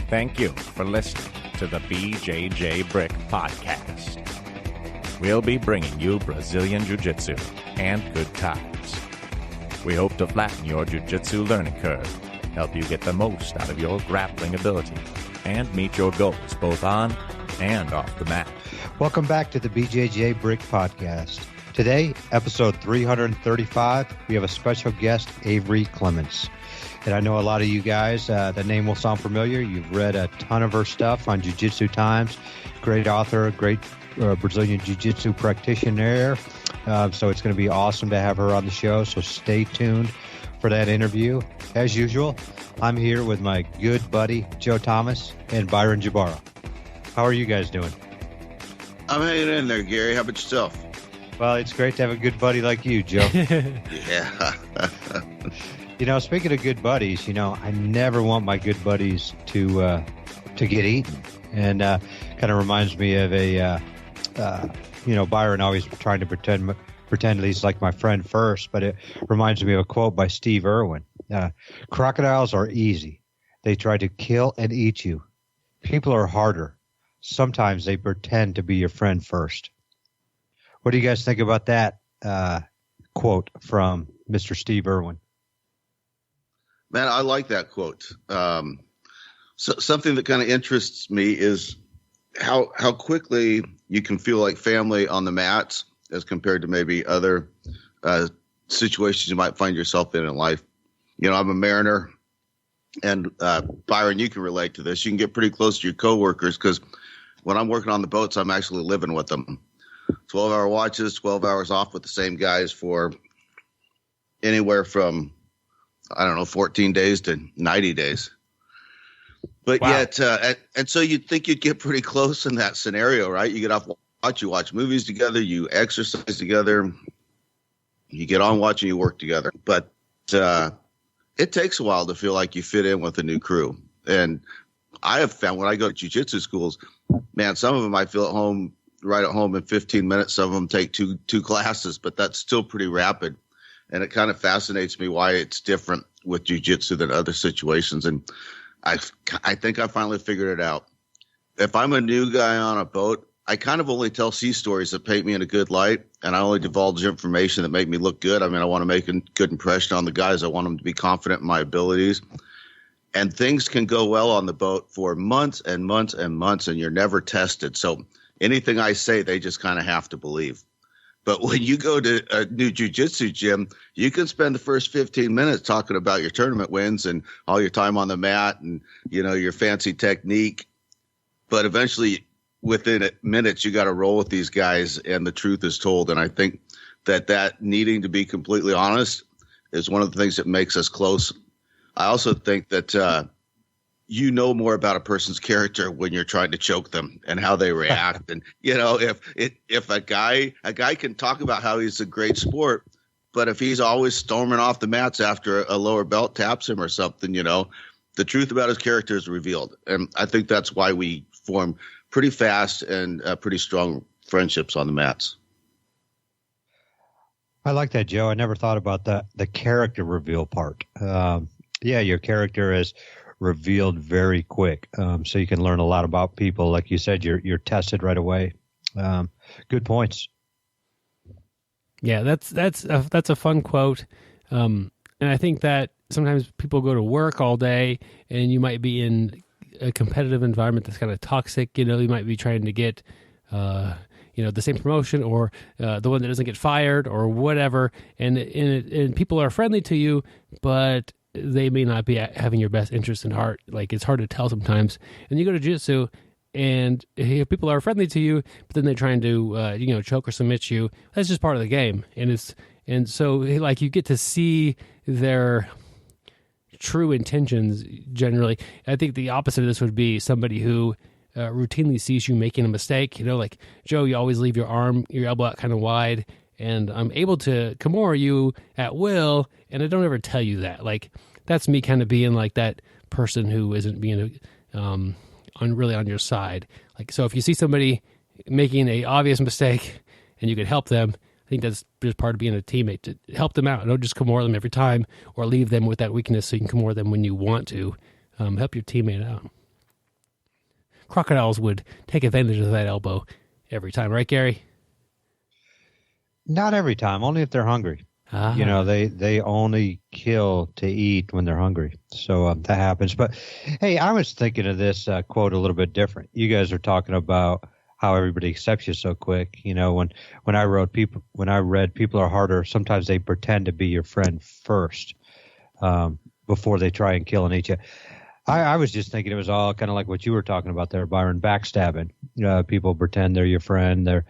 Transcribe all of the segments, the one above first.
Thank you for listening to the BjjBrick Podcast. We'll be bringing you Brazilian Jiu-Jitsu and good times. We hope to flatten your Jiu-Jitsu learning curve, help you get the most out of your grappling ability, and meet your goals both on and off the mat. Welcome back to the BjjBrick Podcast. Today, episode 335, we have a special guest, Averi Clements. And I know a lot of you guys, the name will sound familiar. You've read a ton of her stuff on Jiu-Jitsu Times. Great author, great Brazilian Jiu-Jitsu practitioner. So it's going to be awesome to have her on the show. So stay tuned for that interview. As usual, I'm here with my good buddy, Joe Thomas and Byron Jabara. How are you guys doing? I'm hanging in there, Gary. How about yourself? Well, it's great to have a good buddy like you, Joe. Yeah. You know, speaking of good buddies, I never want my good buddies to get eaten. And kind of reminds me of Byron always trying to pretend he's like my friend first, but it reminds me of a quote by Steve Irwin. Crocodiles are easy. They try to kill and eat you. People are harder. Sometimes they pretend to be your friend first. What do you guys think about that quote from Mr. Steve Irwin? Man, I like that quote. So something that kind of interests me is how quickly you can feel like family on the mats as compared to maybe other situations you might find yourself in life. I'm a mariner, and Byron, you can relate to this. You can get pretty close to your coworkers because when I'm working on the boats, I'm actually living with them. 12-hour watches, 12 hours off with the same guys for anywhere from 14 days to 90 days. But wow. Yet, and so you'd think you'd get pretty close in that scenario, right? You get off watch, you watch movies together, you exercise together, you get on watch and you work together. But it takes a while to feel like you fit in with a new crew. And I have found when I go to jiu-jitsu schools, man, some of them I feel right at home in 15 minutes. Some of them take two classes, but that's still pretty rapid. And it kind of fascinates me why it's different with jiu-jitsu than other situations. And I think I finally figured it out. If I'm a new guy on a boat, I kind of only tell sea stories that paint me in a good light, and I only divulge information that make me look good. I mean, I want to make a good impression on the guys. I want them to be confident in my abilities. And things can go well on the boat for months and months and months, and you're never tested. So anything I say, they just kind of have to believe. But when you go to a new jiu-jitsu gym, you can spend the first 15 minutes talking about your tournament wins and all your time on the mat and, your fancy technique. But eventually, within minutes, you got to roll with these guys and the truth is told. And I think that needing to be completely honest is one of the things that makes us close. I also think that more about a person's character when you're trying to choke them and how they react. And, if a guy can talk about how he's a great sport, but if he's always storming off the mats after a lower belt taps him or something, the truth about his character is revealed. And I think that's why we form pretty fast and pretty strong friendships on the mats. I like that, Joe. I never thought about the character reveal part. Your character is revealed very quick, so you can learn a lot about people. Like you said, you're tested right away. Good points. Yeah, that's a fun quote, and I think that sometimes people go to work all day, and you might be in a competitive environment that's kind of toxic. You might be trying to get the same promotion or the one that doesn't get fired or whatever, and people are friendly to you, but they may not be having your best interest in heart. Like, it's hard to tell sometimes. And you go to jiu-jitsu, and people are friendly to you, but then they're trying to, choke or submit you. That's just part of the game. And so, like, you get to see their true intentions generally. I think the opposite of this would be somebody who routinely sees you making a mistake. Like, Joe, you always leave your elbow out kind of wide, and I'm able to Kimura you at will, and I don't ever tell you that. Like, that's me kind of being like that person who isn't being really on your side. Like, so if you see somebody making a obvious mistake and you could help them, I think that's just part of being a teammate, to help them out. Don't just Kimura them every time or leave them with that weakness so you can Kimura them when you want to. Help your teammate out. crocodiles would take advantage of that elbow every time, right, Gary? Not every time, only if they're hungry. Ah. They only kill to eat when they're hungry. So that happens. But hey, I was thinking of this quote a little bit different. You guys are talking about how everybody accepts you so quick. When I read people are harder, sometimes they pretend to be your friend first before they try and kill and eat you. I was just thinking it was all kind of like what you were talking about there, Byron, backstabbing. People pretend they're your friend. They're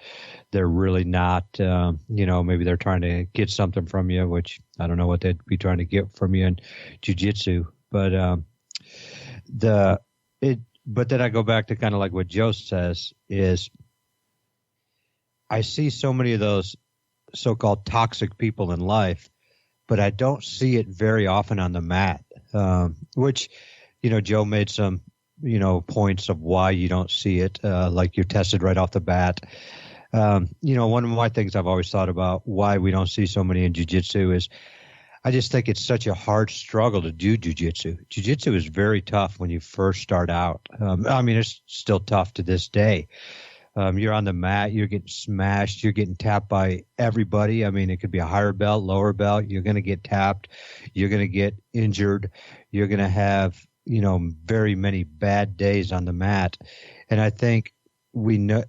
really not. Maybe they're trying to get something from you, which I don't know what they'd be trying to get from you in jiu-jitsu. But but then I go back to kind of like what Joe says is I see so many of those so-called toxic people in life, but I don't see it very often on the mat, which – Joe made some, points of why you don't see it, like you're tested right off the bat. One of my things I've always thought about why we don't see so many in jiu-jitsu is I just think it's such a hard struggle to do jiu-jitsu. Jiu-jitsu is very tough when you first start out. It's still tough to this day. You're on the mat, you're getting smashed, you're getting tapped by everybody. It could be a higher belt, lower belt. You're going to get tapped. You're going to get injured. You're going to have very many bad days on the mat. And I think we know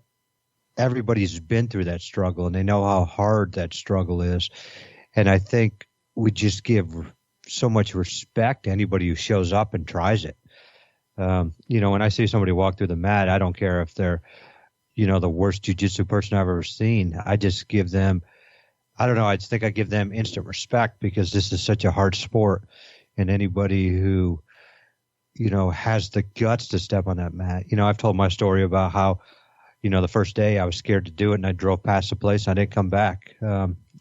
everybody's been through that struggle and they know how hard that struggle is. And I think we just give so much respect to anybody who shows up and tries it. When I see somebody walk through the mat, I don't care if they're, the worst jiu-jitsu person I've ever seen. I just give them, I just think I give them instant respect because this is such a hard sport. And anybody who, has the guts to step on that mat. I've told my story about how, the first day I was scared to do it and I drove past the place. And I didn't come back.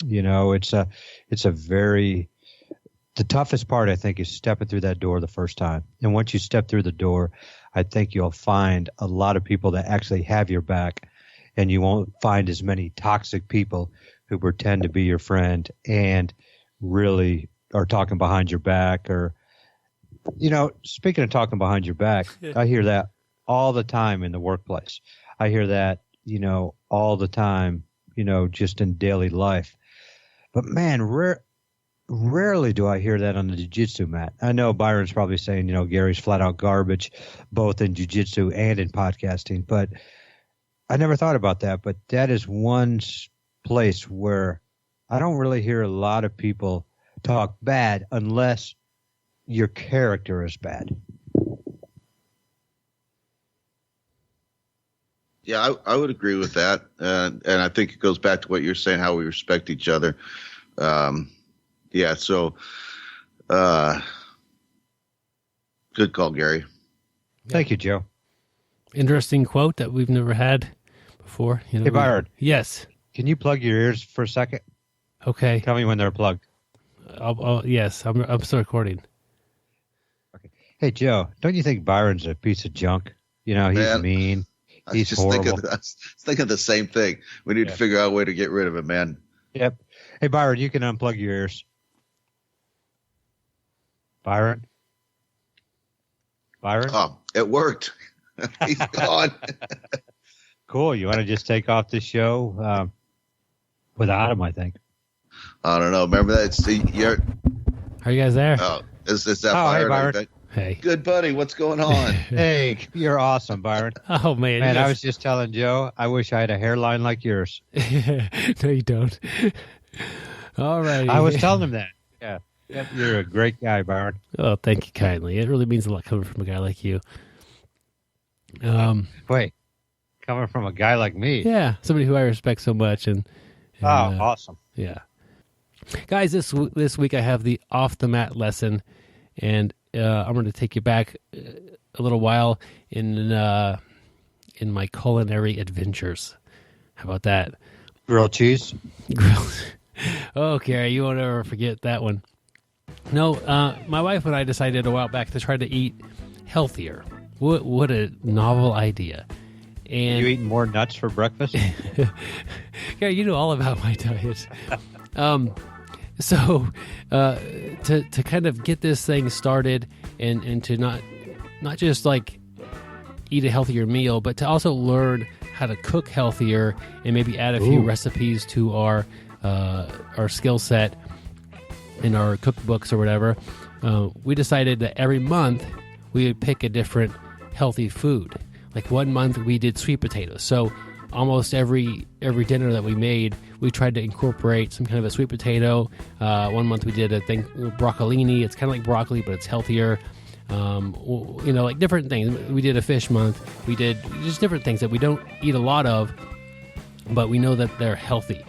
It's a very, the toughest part, I think, is stepping through that door the first time. And once you step through the door, I think you'll find a lot of people that actually have your back and you won't find as many toxic people who pretend to be your friend and really are talking behind your back or, speaking of talking behind your back, I hear that all the time in the workplace. I hear that, all the time, just in daily life. But man, rarely do I hear that on the jiu-jitsu mat. I know Byron's probably saying, Gary's flat out garbage, both in jiu-jitsu and in podcasting. But I never thought about that. But that is one place where I don't really hear a lot of people talk bad unless your character is bad. Yeah, I would agree with that. And I think it goes back to what you're saying, how we respect each other. So good call, Gary. Thank you, Joe. Interesting quote that we've never had before. Hey, Byron. Yes. Can you plug your ears for a second? Okay. Tell me when they're plugged. Yes, I'm still recording. Okay. Hey, Joe, don't you think Byron's a piece of junk? He's mean. He's horrible. I was thinking the same thing. We need to figure out a way to get rid of him, man. Yep. Hey, Byron, you can unplug your ears. Byron? Oh, it worked. He's gone. Cool. You want to just take off the show without him, I think. I don't know. Remember that? Are you guys there? Oh, is that Byron? Hey, Byron. Hey. Good buddy. What's going on? Hey, you're awesome, Byron. Oh, man. Man, I was just telling Joe, I wish I had a hairline like yours. No, you don't. All right. I was telling him that. Yeah. Yep, you're a great guy, Byron. Oh, thank you kindly. It really means a lot coming from a guy like you. Wait, coming from a guy like me? Yeah, somebody who I respect so much. And awesome. Yeah. Guys, this week I have the off the mat lesson, and I'm going to take you back a little while in my culinary adventures. How about that? Grilled cheese? Oh, Gary, you won't ever forget that one. No, my wife and I decided a while back to try to eat healthier. What a novel idea. And you eating more nuts for breakfast? Yeah, you know all about my diet. So to kind of get this thing started and to not just like eat a healthier meal, but to also learn how to cook healthier and maybe add a few recipes to our skill set in our cookbooks or whatever. We decided that every month we would pick a different healthy food. Like 1 month we did sweet potatoes. So almost every dinner that we made, we tried to incorporate some kind of a sweet potato. 1 month we did a thing, broccolini. It's kind of like broccoli, but it's healthier. Like different things. We did a fish month. We did just different things that we don't eat a lot of, but we know that they're healthy.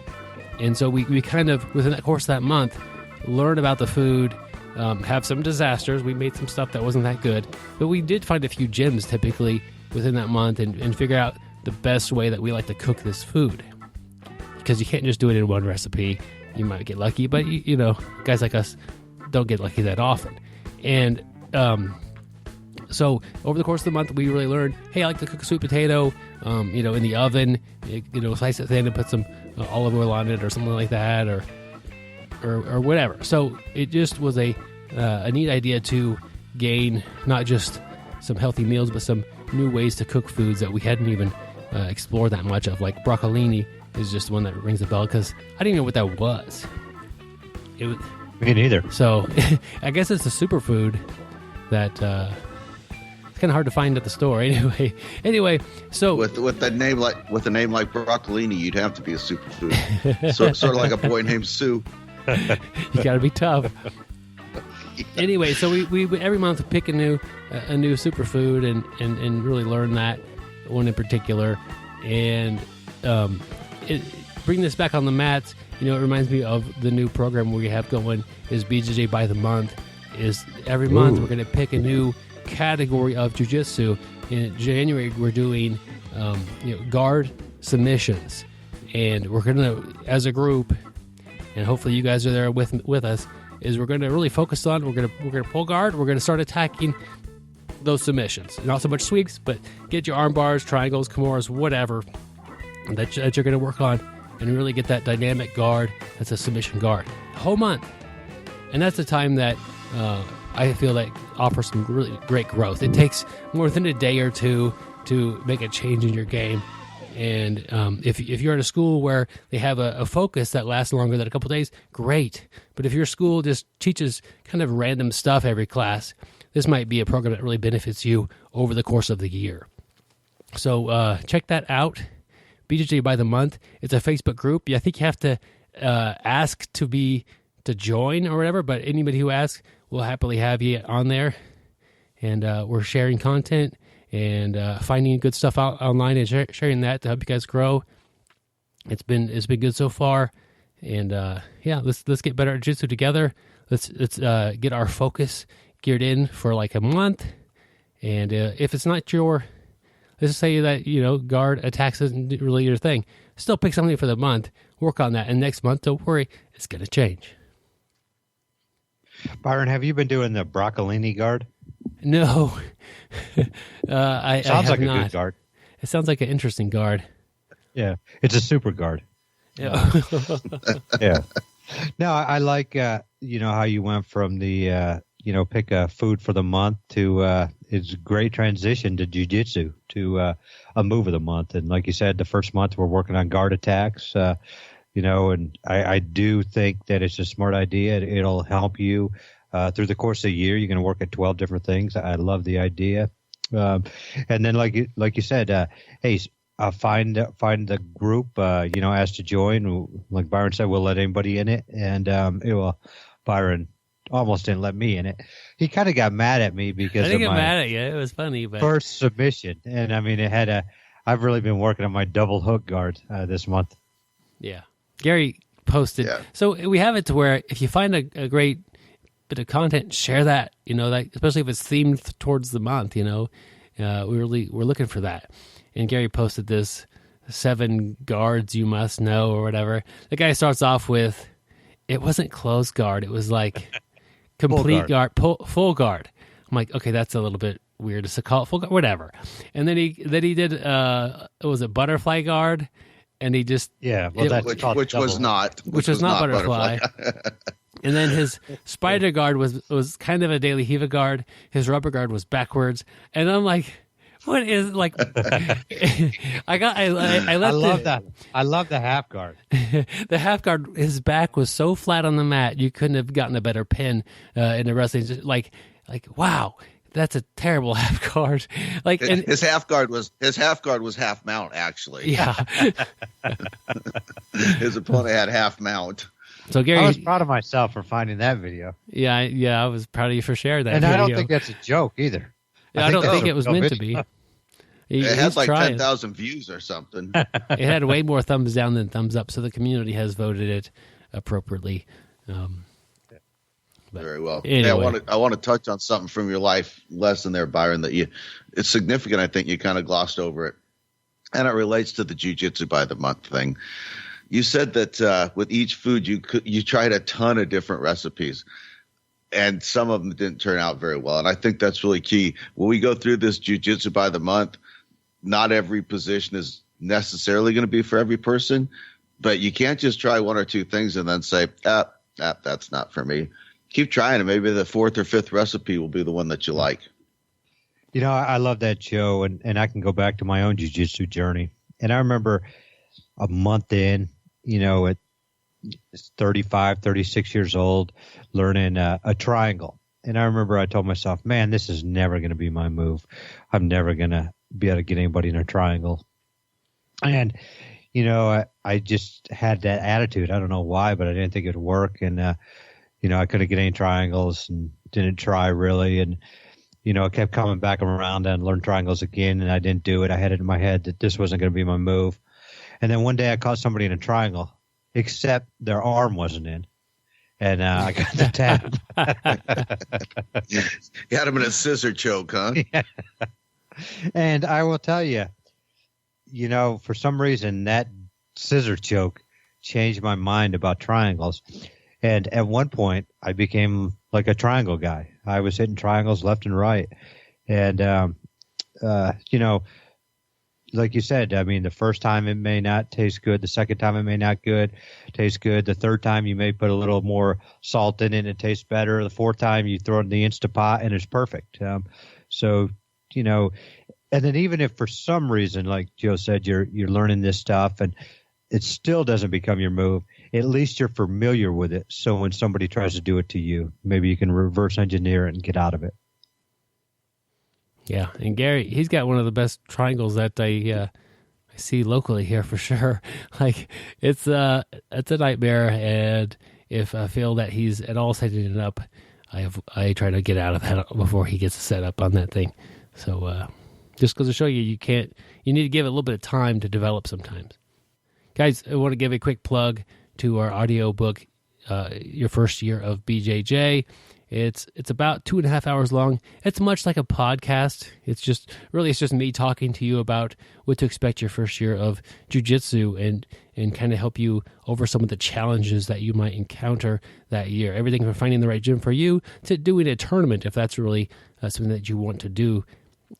And so we kind of, within the course of that month, learn about the food, have some disasters. We made some stuff that wasn't that good, but we did find a few gems typically within that month and figure out the best way that we like to cook this food. Because you can't just do it in one recipe. You might get lucky, but guys like us don't get lucky that often. And so over the course of the month, we really learned, hey, I like to cook a sweet potato, in the oven, slice it thin and put some olive oil on it or something like that, or whatever. So it just was a neat idea to gain not just some healthy meals, but some new ways to cook foods that we hadn't even explored that much of. Like broccolini is just one that rings a bell because I didn't even know what that was. Me neither. So I guess it's a superfood that it's kind of hard to find at the store. Anyway, so with a name like broccolini, you'd have to be a superfood. sort of like a boy named Sue. You got to be tough. Anyway, so we every month pick a new superfood and really learn that one in particular, and bring this back on the mats. It reminds me of the new program we have going is BJJ by the month. Is every month we're going to pick a new category of jiu-jitsu. In January we're doing guard submissions, and we're going to, as a group, and hopefully you guys are there with us, is we're going to really focus on, we're going to pull guard, we're going to start attacking those submissions. Not so much sweeps, but get your arm bars, triangles, kimuras, whatever that you're going to work on, and really get that dynamic guard that's a submission guard the whole month. And that's the time that I feel like offers some really great growth. It takes more than a day or two to make a change in your game. And if you're at a school where they have a focus that lasts longer than a couple days, great. But if your school just teaches kind of random stuff every class, this might be a program that really benefits you over the course of the year. So check that out. BJJ by the month. It's a Facebook group. I think you have to ask to join or whatever, but anybody who asks, we'll happily have you on there. And we're sharing content and finding good stuff out online and sharing that to help you guys grow. It's been good so far, and let's get better at jiu-jitsu together. Let's get our focus geared in for like a month, and if it's not let's just say that guard attacks isn't really your thing, still pick something for the month, work on that, and next month, don't worry, it's going to change. Byron, have you been doing the broccolini guard? No. Sounds like a good guard. It sounds like an interesting guard. Yeah, it's a super guard. Yeah. Yeah. No, I like how you went from the pick a food for the month to it's a great transition to jiu-jitsu to a move of the month. And like you said, the first month we're working on guard attacks. And I do think that it's a smart idea. It'll help you through the course of the year. You're going to work at 12 different things. I love the idea. And then, like you said, hey, find the group. Ask to join. Like Byron said, we'll let anybody in it. And Byron almost didn't let me in it. He kind of got mad at me because I didn't get mad at you. It was funny, but first submission. And I mean, I've really been working on my double hook guard this month. Yeah. Gary posted. Yeah. So we have it to where if you find a great bit of content, share that, especially if it's themed towards the month, we're looking for that. And Gary posted this 7 guards you must know or whatever. The guy starts off with, it wasn't closed guard. It was like complete guard, full guard. I'm like, okay, that's a little bit weird to call it full guard, whatever. And then he did, was it butterfly guard? And he just which was not butterfly. And then his spider guard was kind of a daily Hiva guard. His rubber guard was backwards. And I'm like, What is like? I love that. I love the half guard. The half guard. His back was so flat on the mat, you couldn't have gotten a better pin in the wrestling. Just like wow, that's a terrible half guard. Like his half guard was half mount actually. Yeah. His opponent had half mount. So Gary, I was proud of myself for finding that video. Yeah, I was proud of you for sharing that. And video. I don't think that's a joke either. I don't think it was meant to be. It had like 10,000 views or something. It had way more thumbs down than thumbs up, so the community has voted it appropriately. Very well. Anyway. Hey, I want to touch on something from your life lesson there, Byron. It's significant. I think you kind of glossed over it, and it relates to the Jiu-Jitsu by the month thing. You said that with each food you tried a ton of different recipes, and some of them didn't turn out very well. And I think that's really key. When we go through this Jiu-Jitsu by the month, not every position is necessarily going to be for every person, but you can't just try one or two things and then say, that's not for me. Keep trying, and maybe the fourth or fifth recipe will be the one that you like. You know, I love that show, and I can go back to my own jiu-jitsu journey. And I remember a month in, at 35, 36 years old, learning a triangle. And I remember I told myself, man, this is never going to be my move. I'm never going to be able to get anybody in a triangle. And, I just had that attitude. I don't know why, but I didn't think it would work. And, I couldn't get any triangles and didn't try really. And, I kept coming back around and learned triangles again, and I didn't do it. I had it in my head that this wasn't going to be my move. And then one day I caught somebody in a triangle, except their arm wasn't in. And I got the tap. You had him in a scissor choke, huh? Yeah. And I will tell you, for some reason, that scissor choke changed my mind about triangles. And at one point, I became like a triangle guy. I was hitting triangles left and right. And, like you said, I mean, the first time it may not taste good. The second time it may not taste good. The third time you may put a little more salt in it and it tastes better. The fourth time you throw it in the Instapot and it's perfect. And then even if for some reason, like Joe said, you're learning this stuff and it still doesn't become your move, at least you're familiar with it. So when somebody tries to do it to you, maybe you can reverse engineer it and get out of it. Yeah, and Gary, he's got one of the best triangles that I see locally here for sure. Like it's a nightmare, and if I feel that he's at all setting it up, I try to get out of that before he gets set up on that thing. So just because to show you, you need to give it a little bit of time to develop sometimes. Guys, I want to give a quick plug to our audio book, Your First Year of BJJ. It's about 2.5 hours long. It's much like a podcast. It's just me talking to you about what to expect your first year of jiu-jitsu and kind of help you over some of the challenges that you might encounter that year. Everything from finding the right gym for you to doing a tournament if that's really something that you want to do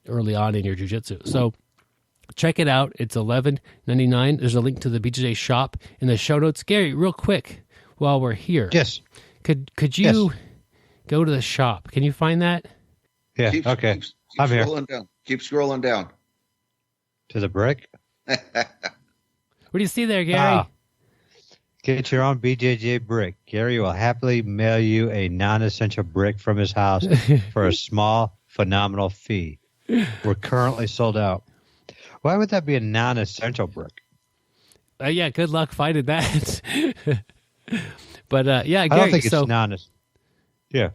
early on in your jiu-jitsu. So check it out. It's $11.99. There's a link to the BJJ shop in the show notes. Gary, real quick, while we're here. Yes. Could you go to the shop? Can you find that? Yeah. Okay. Keep I'm here. Down. Keep scrolling down. To the brick. What do you see there, Gary? Get your own BjjBrick brick. Gary will happily mail you a non-essential brick from his house for a small, phenomenal fee. We're currently sold out. Why would that be a non-essential brick? Yeah, good luck finding that. But Gary, I don't think it's non-essential. Yeah.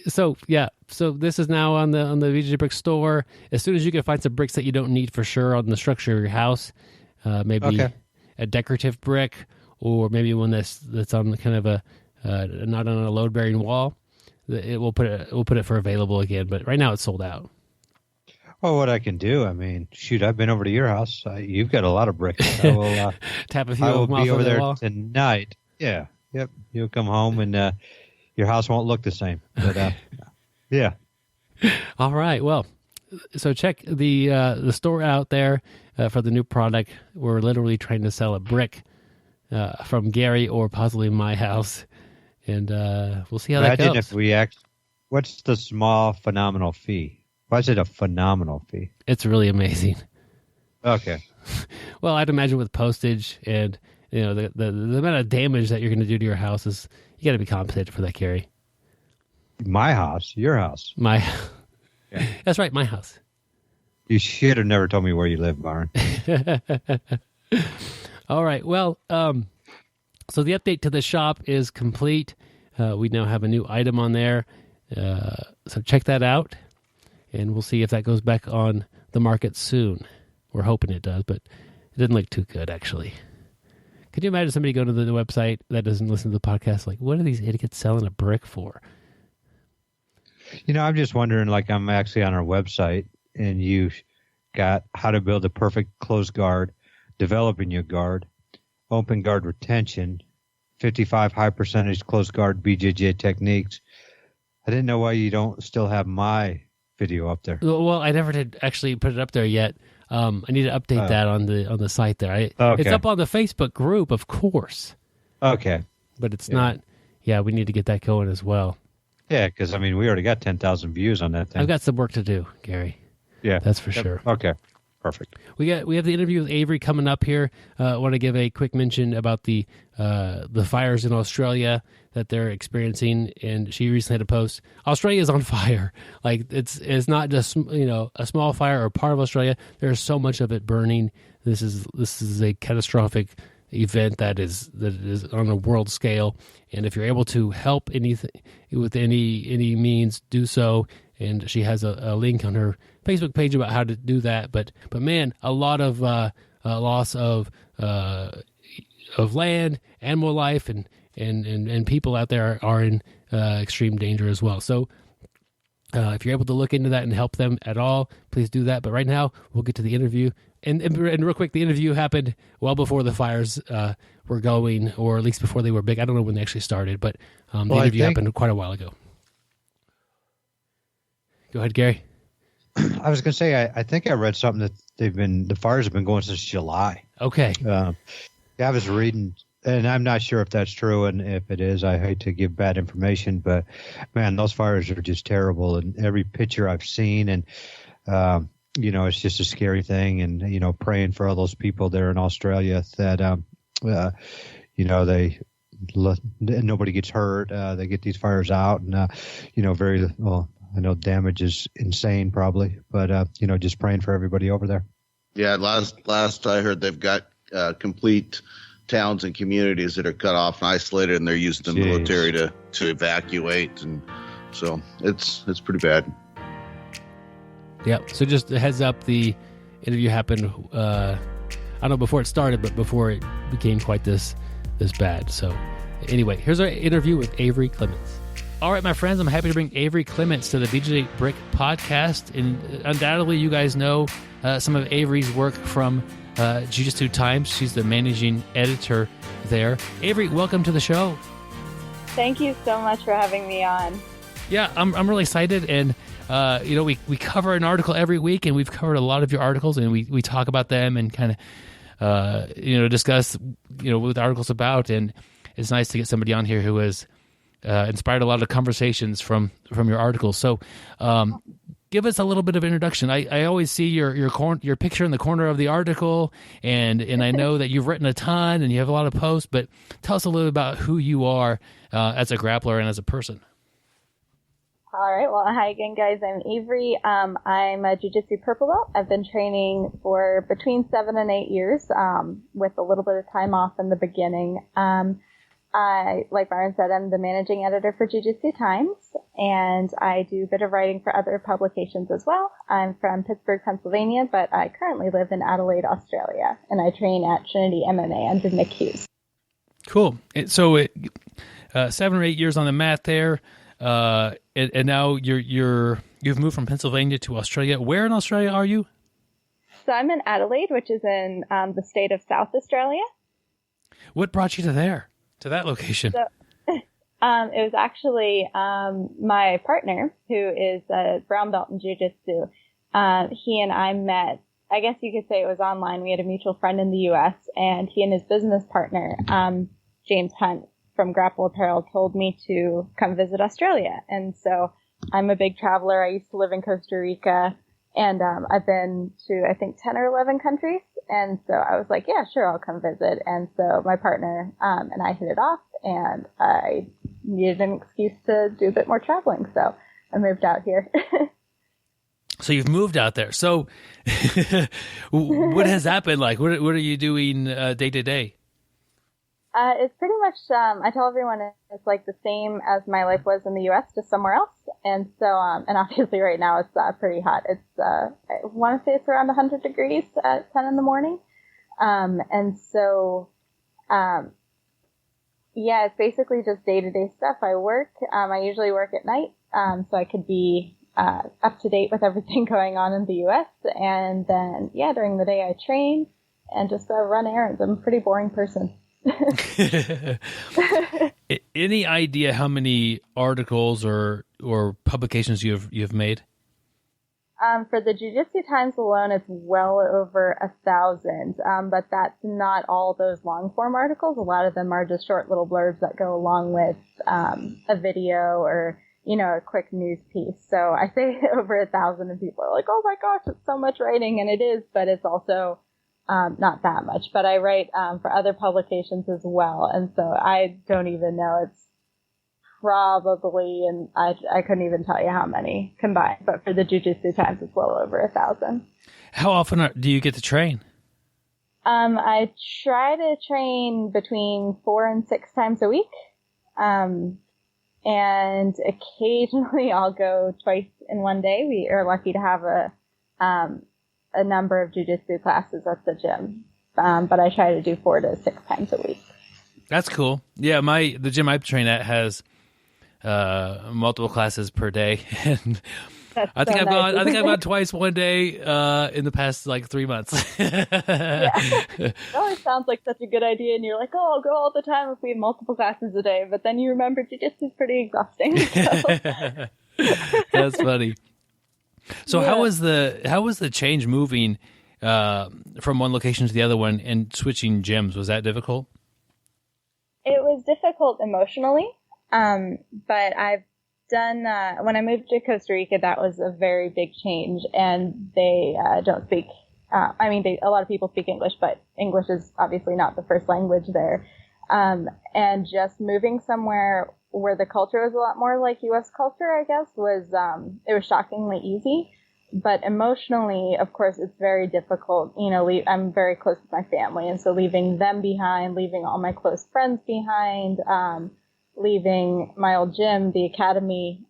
So this is now on the BjjBrick store. As soon as you can find some bricks that you don't need for sure on the structure of your house, maybe a decorative brick or maybe one that's on kind of a not on a load bearing wall. We'll put it for available again. But right now it's sold out. Well, what I can do, I mean, shoot, I've been over to your house. You've got a lot of bricks. I will tap a few. I will of them be off over the there wall. tonight. Yeah. Yep. You'll come home and your house won't look the same. But yeah. All right. Well, so check the store out there for the new product. We're literally trying to sell a brick from Gary or possibly my house, and we'll see how that goes. If we what's the small phenomenal fee? Why is it a phenomenal fee? It's really amazing. Okay. Well, I'd imagine with postage and the amount of damage that you're going to do to your house is you got to be compensated for that, Gary. My house, your house. Yeah. That's right, my house. You should have never told me where you live, Byron. All right. Well, so the update to the shop is complete. We now have a new item on there. So check that out, and we'll see if that goes back on the market soon. We're hoping it does, but it didn't look too good, actually. Could you imagine somebody going to the website that doesn't listen to the podcast, like, what are these idiots selling a brick for? I'm just wondering, like, I'm actually on our website, and you got how to build a perfect closed guard, developing your guard, open guard retention, 55 high percentage closed guard BJJ techniques. I didn't know why you don't still have my video up there. Well, I never did actually put it up there yet. I need to update that on the site there. Okay. It's up on the Facebook group, of course. Okay. But it's not. Yeah, we need to get that going as well. Yeah, because, we already got 10,000 views on that thing. I've got some work to do, Gary. Yeah. That's for sure. Okay. Perfect. We have the interview with Averi coming up here. I want to give a quick mention about the fires in Australia that they're experiencing, and she recently had a post. Australia is on fire. Like it's not just a small fire or part of Australia. There's so much of it burning. This is a catastrophic event that is on a world scale. And if you're able to help anything with any means, do so. And she has a link on her Facebook page about how to do that. But man, a lot of loss of land, animal life, and people out there are in extreme danger as well. So if you're able to look into that and help them at all, please do that. But right now, we'll get to the interview. And real quick, the interview happened well before the fires were going, or at least before they were big. I don't know when they actually started, but the interview happened quite a while ago. Go ahead, Gary. I was going to say, I think I read something that the fires have been going since July. Okay. I was reading, and I'm not sure if that's true, and if it is, I hate to give bad information, but man, those fires are just terrible. And every picture I've seen, and it's just a scary thing. And praying for all those people there in Australia that nobody gets hurt. They get these fires out, and very well. I know damage is insane, probably, but just praying for everybody over there. Yeah, last I heard, they've got complete towns and communities that are cut off and isolated, and they're using the military to evacuate, and so it's pretty bad. Yeah. So just a heads up, the interview happened. I don't know before it started, but before it became quite this bad. So anyway, here's our interview with Averi Clements. All right, my friends, I'm happy to bring Averi Clements to the BjjBrick Podcast. And undoubtedly, you guys know some of Averi's work from Jiu-Jitsu Times. She's the managing editor there. Averi, welcome to the show. Thank you so much for having me on. Yeah, I'm really excited. And, we cover an article every week, and we've covered a lot of your articles, and we talk about them and kind of, discuss, what the article's about. And it's nice to get somebody on here who has inspired a lot of conversations from your articles. So give us a little bit of introduction. I always see your picture in the corner of the article, and I know that you've written a ton and you have a lot of posts, but tell us a little about who you are as a grappler and as a person. All right. Well, hi again, guys. I'm Averi. I'm a Jiu-Jitsu purple belt. I've bin training for between 7 and 8 years with a little bit of time off in the beginning. Like Byron said, I'm the managing editor for Jiu-Jitsu Times, and I do a bit of writing for other publications as well. I'm from Pittsburgh, Pennsylvania, but I currently live in Adelaide, Australia, and I train at Trinity MMA under Nick Hughes. Cool. So 7 or 8 years on the mat there, and now you've moved from Pennsylvania to Australia. Where in Australia are you? So I'm in Adelaide, which is in the state of South Australia. What brought you to that location? So, it was actually my partner, who is a brown belt in Jiu-Jitsu. He and I met, I guess you could say it was online. We had a mutual friend in the U.S., and he and his business partner, James Hunt from Grapple Apparel, told me to come visit Australia. And so I'm a big traveler. I used to live in Costa Rica, and I've been to, I think, 10 or 11 countries. And so I was like, yeah, sure, I'll come visit. And so my partner and I hit it off, and I needed an excuse to do a bit more traveling. So I moved out here. So you've moved out there. So what has that been like? What are you doing day to day? It's pretty much, I tell everyone it's like the same as my life was in the U.S., just somewhere else. And so, and obviously right now it's pretty hot. It's, I want to say it's around 100 degrees at 10 in the morning. And so, yeah, it's basically just day-to-day stuff. I work, I usually work at night, so I could be up to date with everything going on in the U.S. And then, yeah, during the day I train and just run errands. I'm a pretty boring person. Any idea how many articles or publications you've made? For the Jiu-Jitsu Times alone, it's well over 1,000. But that's not all those long form articles. A lot of them are just short little blurbs that go along with a video or, you know, a quick news piece. So I say over 1,000, and people are like, "Oh my gosh, it's so much writing," and it is, but it's also not that much, but I write for other publications as well, and so I don't even know. It's probably, and I couldn't even tell you how many combined, but for the Jiu-Jitsu Times, it's well over 1,000. How often do you get to train? I try to train between 4 and 6 times a week, and occasionally I'll go twice in one day. We are lucky to have a number of jiu-jitsu classes at the gym, but I try to do 4 to 6 times a week. That's cool. Yeah, the gym I train at has multiple classes per day, and I think I've gone twice one day in the past like 3 months. Yeah. It always sounds like such a good idea, and you're like, "Oh, I'll go all the time if we have multiple classes a day," but then you remember jiu-jitsu is pretty exhausting. So. That's funny. So yeah. How was the change moving from one location to the other one and switching gyms? Was that difficult? It was difficult emotionally, but I've done when I moved to Costa Rica, that was a very big change, and they don't speak. A lot of people speak English, but English is obviously not the first language there. And just moving somewhere where the culture was a lot more like U.S. culture, I guess, it was shockingly easy. But emotionally, of course, it's very difficult. You know, I'm very close with my family, and so leaving them behind, leaving all my close friends behind, leaving my old gym, the academy,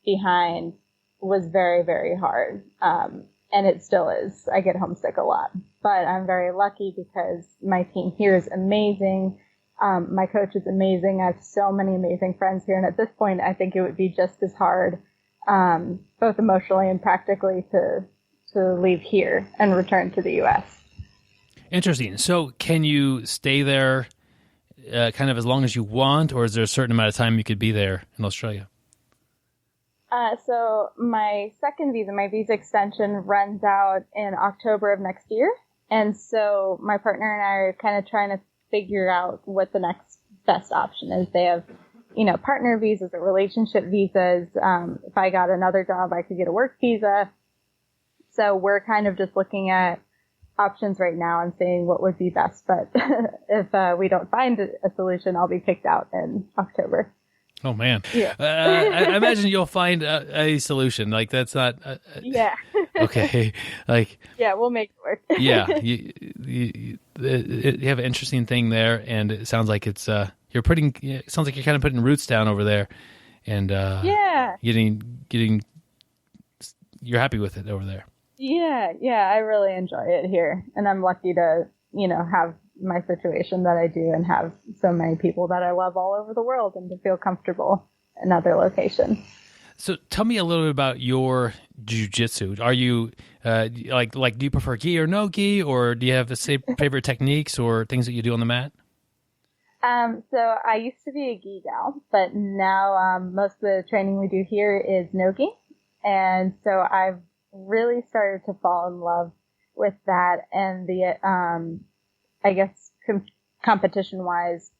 behind was very, very hard. And it still is. I get homesick a lot. But I'm very lucky because my team here is amazing. My coach is amazing. I have so many amazing friends here. And at this point, I think it would be just as hard, both emotionally and practically, to leave here and return to the U.S. Interesting. So can you stay there kind of as long as you want, or is there a certain amount of time you could be there in Australia? So my second visa, my visa extension, runs out in October of next year. And so my partner and I are kind of trying to figure out what the next best option is. They have, partner visas or relationship visas. If I got another job, I could get a work visa. So we're kind of just looking at options right now and seeing what would be best. But if we don't find a solution, I'll be kicked out in October. Oh, man. Yeah. I imagine you'll find a solution. Like, that's not... yeah. Okay. Like... Yeah, we'll make it work. Yeah. You have an interesting thing there, and it sounds like it sounds like you're kind of putting roots down over there, and yeah, getting you're happy with it over there. Yeah, I really enjoy it here, and I'm lucky to, have my situation that I do and have so many people that I love all over the world and to feel comfortable in other locations. So tell me a little bit about your jiu-jitsu. Are you like do you prefer gi or no gi, or do you have favorite techniques or things that you do on the mat? So I used to be a gi gal, but now most of the training we do here is no gi. And so I've really started to fall in love with that, and the I guess competition-wise,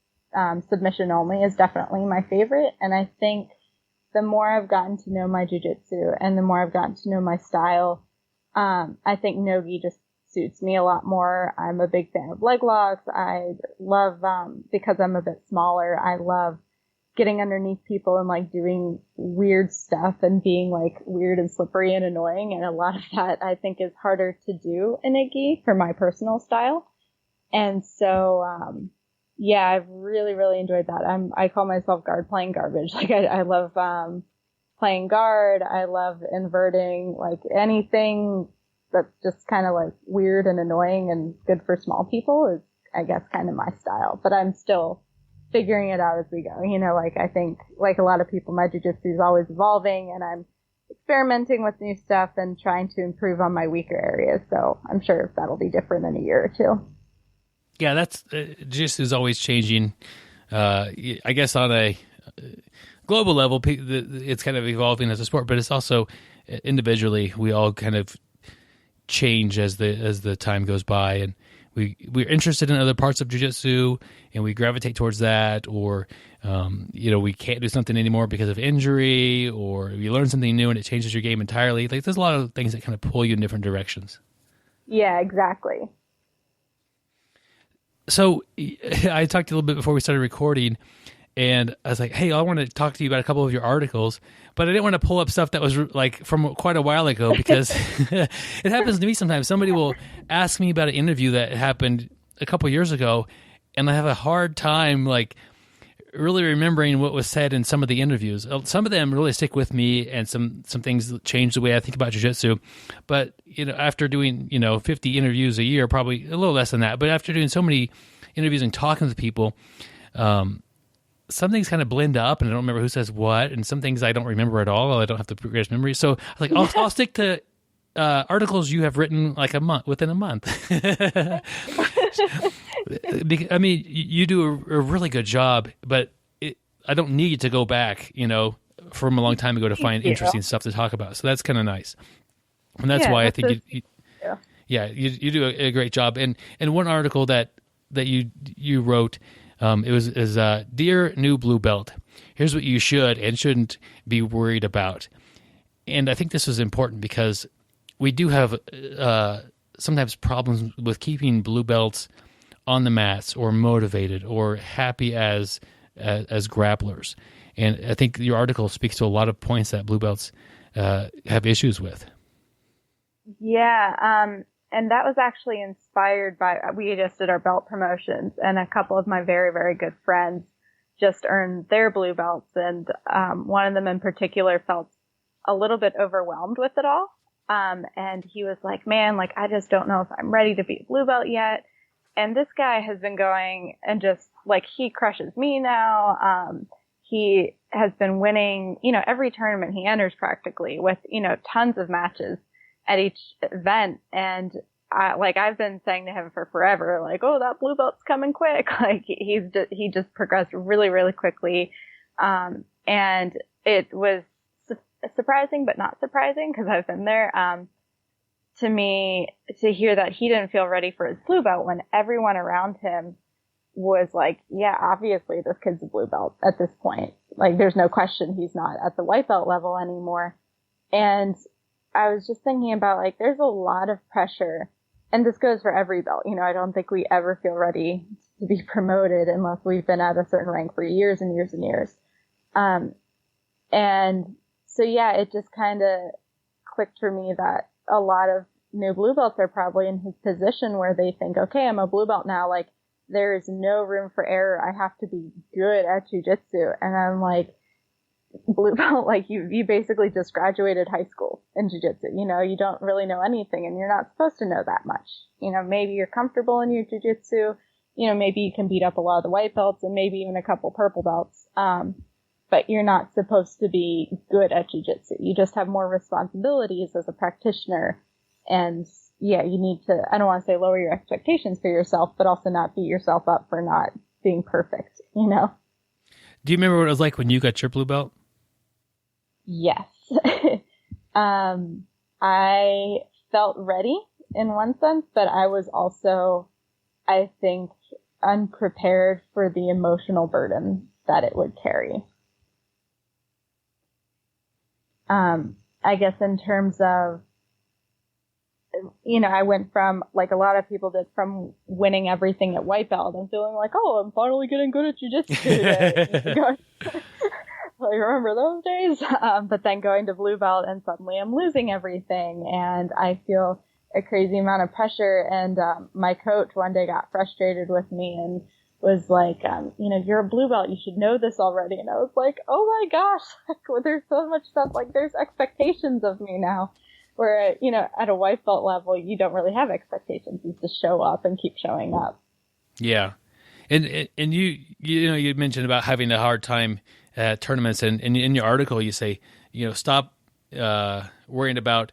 submission only is definitely my favorite. And I think the more I've gotten to know my jiu-jitsu and the more I've gotten to know my style, I think no-gi just suits me a lot more. I'm a big fan of leg locks. I love, because I'm a bit smaller, I love getting underneath people and like doing weird stuff and being like weird and slippery and annoying. And a lot of that I think is harder to do in a gi for my personal style. And so, yeah, I've really, really enjoyed that. I call myself guard playing garbage. Like I love, playing guard. I love inverting, like anything that's just kind of like weird and annoying and good for small people is, I guess, kind of my style. But I'm still figuring it out as we go. You know, like I think, like a lot of people, my jiu-jitsu is always evolving, and I'm experimenting with new stuff and trying to improve on my weaker areas. So I'm sure that'll be different in a year or two. Yeah, that's jiu-jitsu is always changing. I guess on a global level, it's kind of evolving as a sport, but it's also individually we all kind of change as the time goes by, and we're interested in other parts of jiu-jitsu and we gravitate towards that, or we can't do something anymore because of injury, or you learn something new and it changes your game entirely. Like there's a lot of things that kind of pull you in different directions. Yeah, exactly. So I talked to you a little bit before we started recording, and I was like, hey, I want to talk to you about a couple of your articles, but I didn't want to pull up stuff that was like from quite a while ago, because it happens to me sometimes. Somebody will ask me about an interview that happened a couple years ago, and I have a hard time like really remembering what was said in some of the interviews. Some of them really stick with me, and some things change the way I think about jiu-jitsu. But, after doing, 50 interviews a year, probably a little less than that, but after doing so many interviews and talking with people, some things kind of blend up, and I don't remember who says what, and some things I don't remember at all. I don't have the greatest memory. So I was like, I'll stick to articles you have written like within a month. I mean, you do a really good job, but I don't need to go back, from a long time ago to find interesting stuff to talk about. So that's kind of nice. And that's why I think you do a great job. And one article that you wrote, it was Dear New Blue Belt, here's what you should and shouldn't be worried about. And I think this is important because we do have sometimes problems with keeping blue belts on the mats or motivated or happy as grapplers. And I think your article speaks to a lot of points that blue belts have issues with. Yeah, and that was actually inspired by, we just did our belt promotions, and a couple of my very, very good friends just earned their blue belts, and one of them in particular felt a little bit overwhelmed with it all. And he was like, man, like, I just don't know if I'm ready to be a blue belt yet. And this guy has been going and just, like, he crushes me now. He has been winning, every tournament he enters practically with, tons of matches at each event. And I've been saying to him for forever, like, oh, that blue belt's coming quick. Like he just progressed really, really quickly. And it was surprising, but not surprising, because I've been there, to me, to hear that he didn't feel ready for his blue belt when everyone around him was like, yeah, obviously this kid's a blue belt at this point. Like, there's no question he's not at the white belt level anymore. And I was just thinking about, like, there's a lot of pressure, and this goes for every belt. I don't think we ever feel ready to be promoted unless we've been at a certain rank for years and years and years. And so, yeah, it just kind of clicked for me that a lot of new blue belts are probably in his position where they think, okay, I'm a blue belt now. Like, there is no room for error. I have to be good at jiu-jitsu. And I'm like, blue belt, like, you basically just graduated high school in jiu-jitsu. You don't really know anything, and you're not supposed to know that much. Maybe you're comfortable in your jiu-jitsu. Maybe you can beat up a lot of the white belts and maybe even a couple purple belts. But you're not supposed to be good at jiu-jitsu. You just have more responsibilities as a practitioner. And yeah, you need to, I don't want to say lower your expectations for yourself, but also not beat yourself up for not being perfect, Do you remember what it was like when you got your blue belt? Yes. I felt ready in one sense, but I was also, I think, unprepared for the emotional burden that it would carry. I guess in terms of, I went from, like a lot of people did, from winning everything at white belt and feeling like, oh, I'm finally getting good at jiu-jitsu today. I remember those days. But then going to blue belt and suddenly I'm losing everything and I feel a crazy amount of pressure. And my coach one day got frustrated with me and was like, you're a blue belt. You should know this already. And I was like, oh my gosh, like, there's so much stuff. Like there's expectations of me now. Where, at a white belt level, you don't really have expectations. You just show up and keep showing up. Yeah. And you mentioned about having a hard time at tournaments, and in your article you say, stop worrying about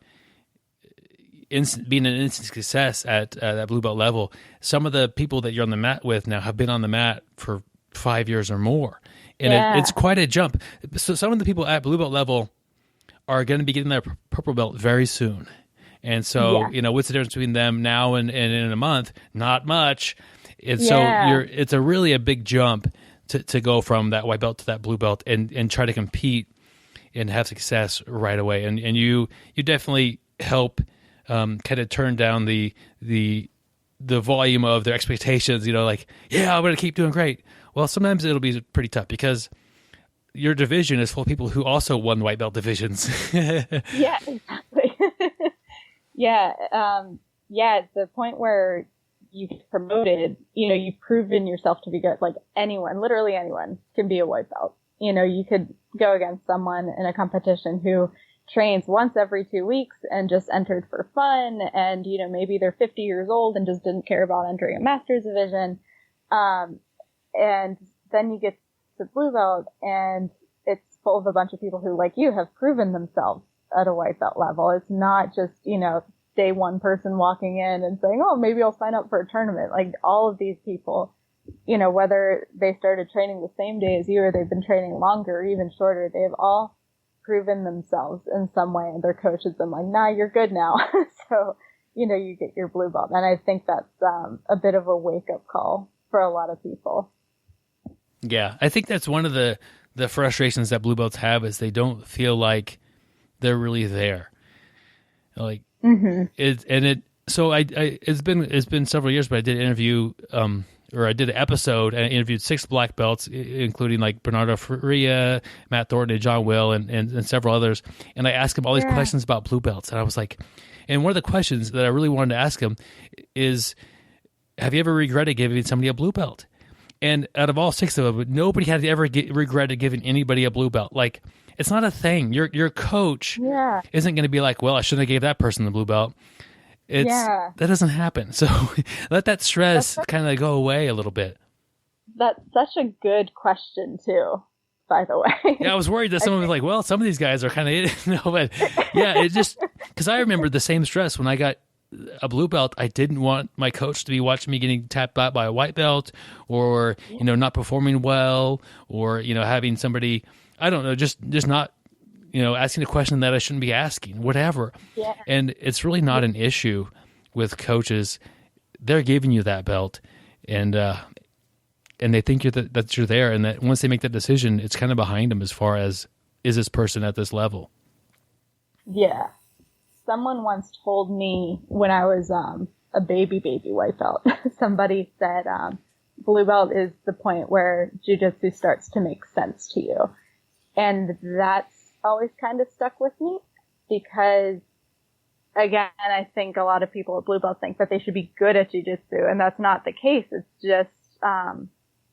being an instant success at that blue belt level. Some of the people that you're on the mat with now have been on the mat for 5 years or more. And it's quite a jump. So some of the people at blue belt level are going to be getting their purple belt very soon. And so, what's the difference between them now and in a month? Not much. And so it's really a big jump to go from that white belt to that blue belt and try to compete and have success right away. And you definitely help kind of turn down the volume of their expectations, like, I'm going to keep doing great. Well, sometimes it'll be pretty tough because your division is full of people who also won white belt divisions. Yeah, exactly. It's the point where you get promoted, you've proven yourself to be good. Like anyone, literally anyone can be a white belt. You could go against someone in a competition who trains once every 2 weeks and just entered for fun. And, maybe they're 50 years old and just didn't care about entering a master's division. And then you get to blue belt and it's full of a bunch of people who, like you, have proven themselves at a white belt level. It's not just, day one person walking in and saying, oh, maybe I'll sign up for a tournament. Like all of these people, whether they started training the same day as you or they've been training longer or even shorter, they've all proven themselves in some way and their coaches them like, nah, you're good now. So, you get your blue belt. And I think that's a bit of a wake up call for a lot of people. Yeah, I think that's one of the frustrations that blue belts have is they don't feel like they're really there. Like it's been several years, but I did an interview I did an episode and I interviewed 6 black belts, including like Bernardo Faria, Matt Thornton, and John Will, and several others. And I asked him all these questions about blue belts, and I was like, and one of the questions that I really wanted to ask him is, have you ever regretted giving somebody a blue belt? And out of all 6 of them, nobody had ever regretted giving anybody a blue belt. Like, it's not a thing. Your coach isn't going to be like, well, I shouldn't have gave that person the blue belt. That doesn't happen. So let that stress kind of go away a little bit. That's such a good question too, by the way. Yeah, I was worried that someone was like, well, some of these guys are kind of, but it just, because I remember the same stress when I got a blue belt. I didn't want my coach to be watching me getting tapped out by a white belt or, not performing well or, having somebody, I don't know, just not, asking a question that I shouldn't be asking, whatever. Yeah. And it's really not an issue with coaches. They're giving you that belt and they think that you're there. And that once they make that decision, it's kind of behind them as far as, is this person at this level? Yeah. Someone once told me when I was a baby white belt, somebody said blue belt is the point where jiu-jitsu starts to make sense to you. And that's always kind of stuck with me because, again, I think a lot of people at blue belt think that they should be good at jiu-jitsu, and that's not the case. It's just, and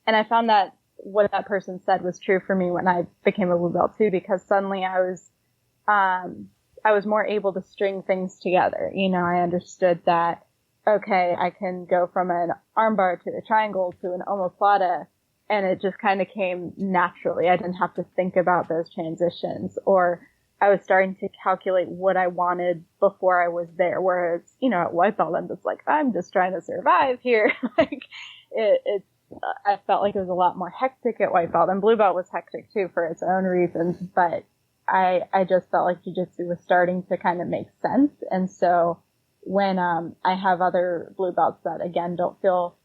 I found that what that person said was true for me when I became a blue belt too, because suddenly I was more able to string things together. I understood that, okay, I can go from an armbar to a triangle to an omoplata, and it just kind of came naturally. I didn't have to think about those transitions, or I was starting to calculate what I wanted before I was there. Whereas, at white belt, I'm just like, I'm just trying to survive here. I felt like it was a lot more hectic at white belt, and blue belt was hectic too for its own reasons, but I just felt like jiu-jitsu was starting to kind of make sense. And so when I have other blue belts that, again, don't feel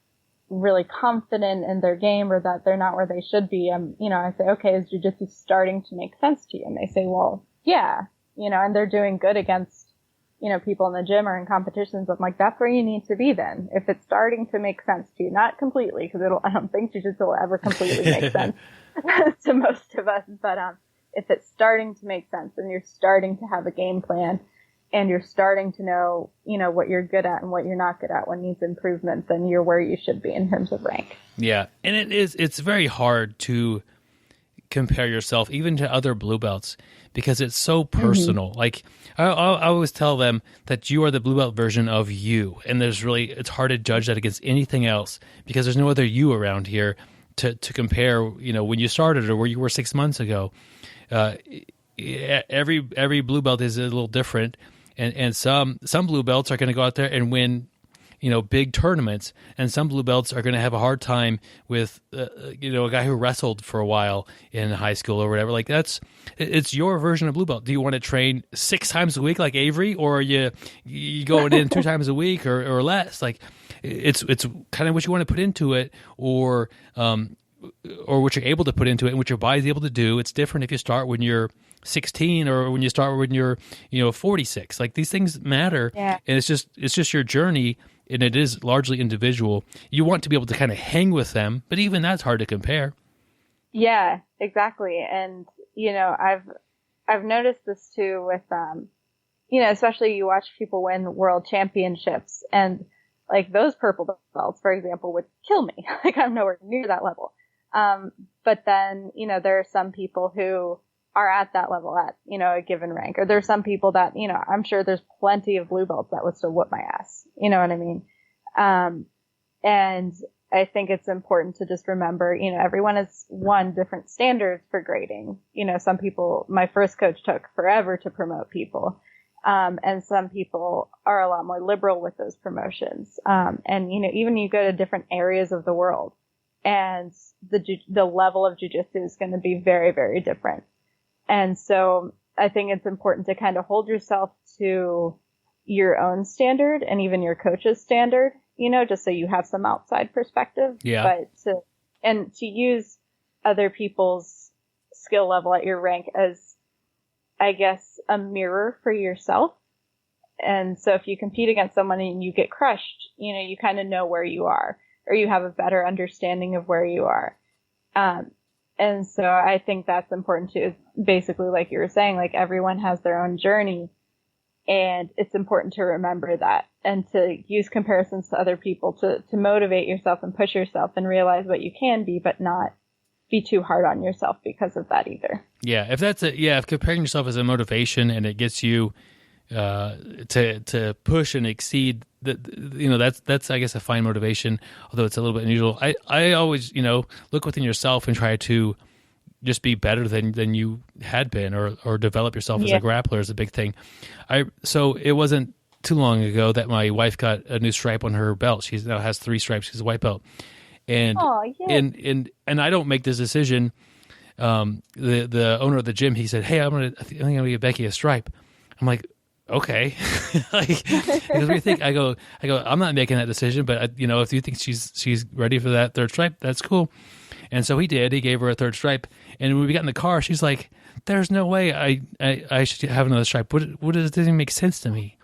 really confident in their game or that they're not where they should be, I say, okay, is jiu-jitsu starting to make sense to you? And they say, well, Yeah. And they're doing good against, people in the gym or in competitions. I'm like, that's where you need to be then. If it's starting to make sense to you, not completely, because I don't think jiu-jitsu will ever completely make sense to most of us. But, if it's starting to make sense and you're starting to have a game plan and you're starting to know, what you're good at and what you're not good at, what needs improvement, then you're where you should be in terms of rank. Yeah. And it's very hard to compare yourself even to other blue belts because it's so personal. Mm-hmm. Like I always tell them that you are the blue belt version of you. And it's hard to judge that against anything else because there's no other you around here to compare, when you started or where you were 6 months ago. Every blue belt is a little different. And some blue belts are going to go out there and win, big tournaments, and some blue belts are going to have a hard time with, a guy who wrestled for a while in high school or whatever. Like it's your version of blue belt. Do you want to train 6 times a week like Averi, or are you going in 2 times a week or less? Like it's kind of what you want to put into it, or what you're able to put into it and what your body's able to do. It's different if you start when you're 16 or when you start when you're 46. Like these things matter. Yeah. And it's just your journey, and it is largely individual. You want to be able to kind of hang with them, but even that's hard to compare. Yeah, exactly. And I've noticed this too with especially you watch people win world championships, and like those purple belts, for example, would kill me. Like I'm nowhere near that level. But then there are some people who are at that level at, a given rank. Or there's some people that, I'm sure there's plenty of blue belts that would still whoop my ass. You know what I mean? And I think it's important to just remember, everyone has different standards for grading. Some people, my first coach took forever to promote people. And some people are a lot more liberal with those promotions. And, even you go to different areas of the world, and the level of jiu-jitsu is going to be very, very different. And so I think it's important to kind of hold yourself to your own standard and even your coach's standard, just so you have some outside perspective. Yeah. But to use other people's skill level at your rank as, I guess, a mirror for yourself. And so if you compete against someone and you get crushed, you kind of know where you are, or you have a better understanding of where you are. And so I think that's important too. Basically, like you were saying, like everyone has their own journey, and it's important to remember that and to use comparisons to other people to motivate yourself and push yourself and realize what you can be, but not be too hard on yourself because of that either. Yeah. If comparing yourself as a motivation and it gets you to push and exceed that's I guess a fine motivation, although it's a little bit unusual. I always look within yourself and try to just be better than you had been, or develop yourself as a grappler is a big thing. So it wasn't too long ago that my wife got a new stripe on her belt. She now has 3 stripes. She's a white belt, and I don't make this decision. The owner of the gym, he said, "Hey, I think I'm gonna get Becky a stripe." I'm like, okay. Like, because what do you think? I go, I'm not making that decision, but if you think she's ready for that 3rd stripe, that's cool. And so he did. He gave her a 3rd stripe. And when we got in the car, she's like, "There's no way I should have another stripe. What doesn't even make sense to me."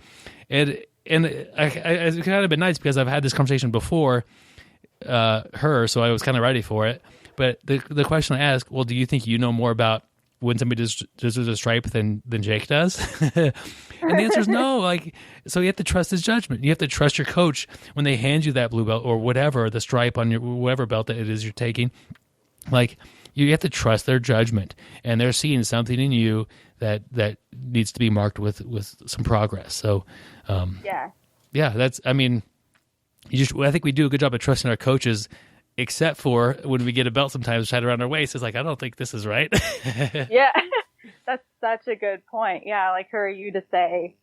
And it's kind of been nice because I've had this conversation before her, so I was kind of ready for it. But the question I asked, well, do you think you know more about when somebody deserves a stripe than Jake does? And the answer is no. Like, so you have to trust his judgment. You have to trust your coach when they hand you that blue belt or whatever, the stripe on your whatever belt that it is you're taking. Like, you have to trust their judgment, and they're seeing something in you that needs to be marked with some progress. So, that's. I mean, I think we do a good job of trusting our coaches. Except for when we get a belt sometimes tied around our waist, it's like, I don't think this is right. Yeah, that's such a good point. Yeah, like who are you to say,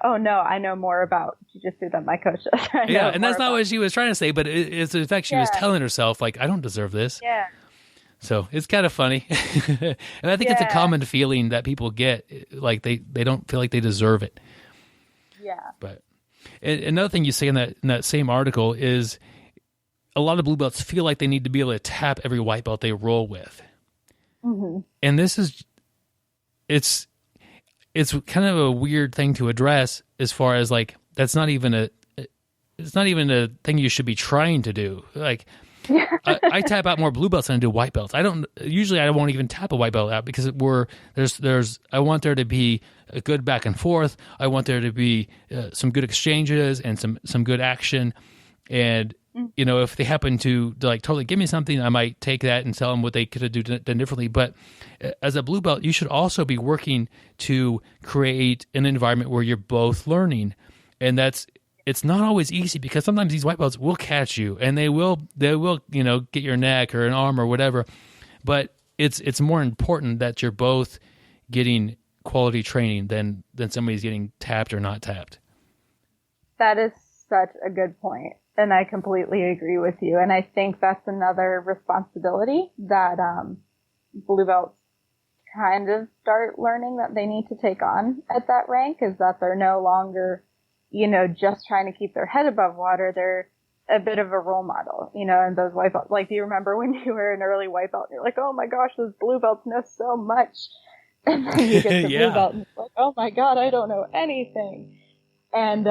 oh no, I know more about jiu-jitsu than my coach does. Yeah, and that's not what she was trying to say, but it's in fact she was telling herself, like, I don't deserve this. Yeah. So it's kind of funny. And I think it's a common feeling that people get, like they don't feel like they deserve it. Yeah. But another thing you say in that same article is, a lot of blue belts feel like they need to be able to tap every white belt they roll with. Mm-hmm. And it's kind of a weird thing to address as far as like, it's not even a thing you should be trying to do. Like, I tap out more blue belts than I do white belts. I won't even tap a white belt out because I want there to be a good back and forth. I want there to be some good exchanges and some good action. And, you know, if they happen to like totally give me something, I might take that and tell them what they could have done differently. But as a blue belt, you should also be working to create an environment where you're both learning. And it's not always easy because sometimes these white belts will catch you and they will, you know, get your neck or an arm or whatever. But it's more important that you're both getting quality training than somebody's getting tapped or not tapped. That is such a good point. And I completely agree with you. And I think that's another responsibility that blue belts kind of start learning that they need to take on at that rank, is that they're no longer, you know, just trying to keep their head above water. They're a bit of a role model, you know, and those white belts, like, do you remember when you were an early white belt and you're like, oh my gosh, those blue belts know so much. And then you get the blue belt and it's like, oh my God, I don't know anything. And,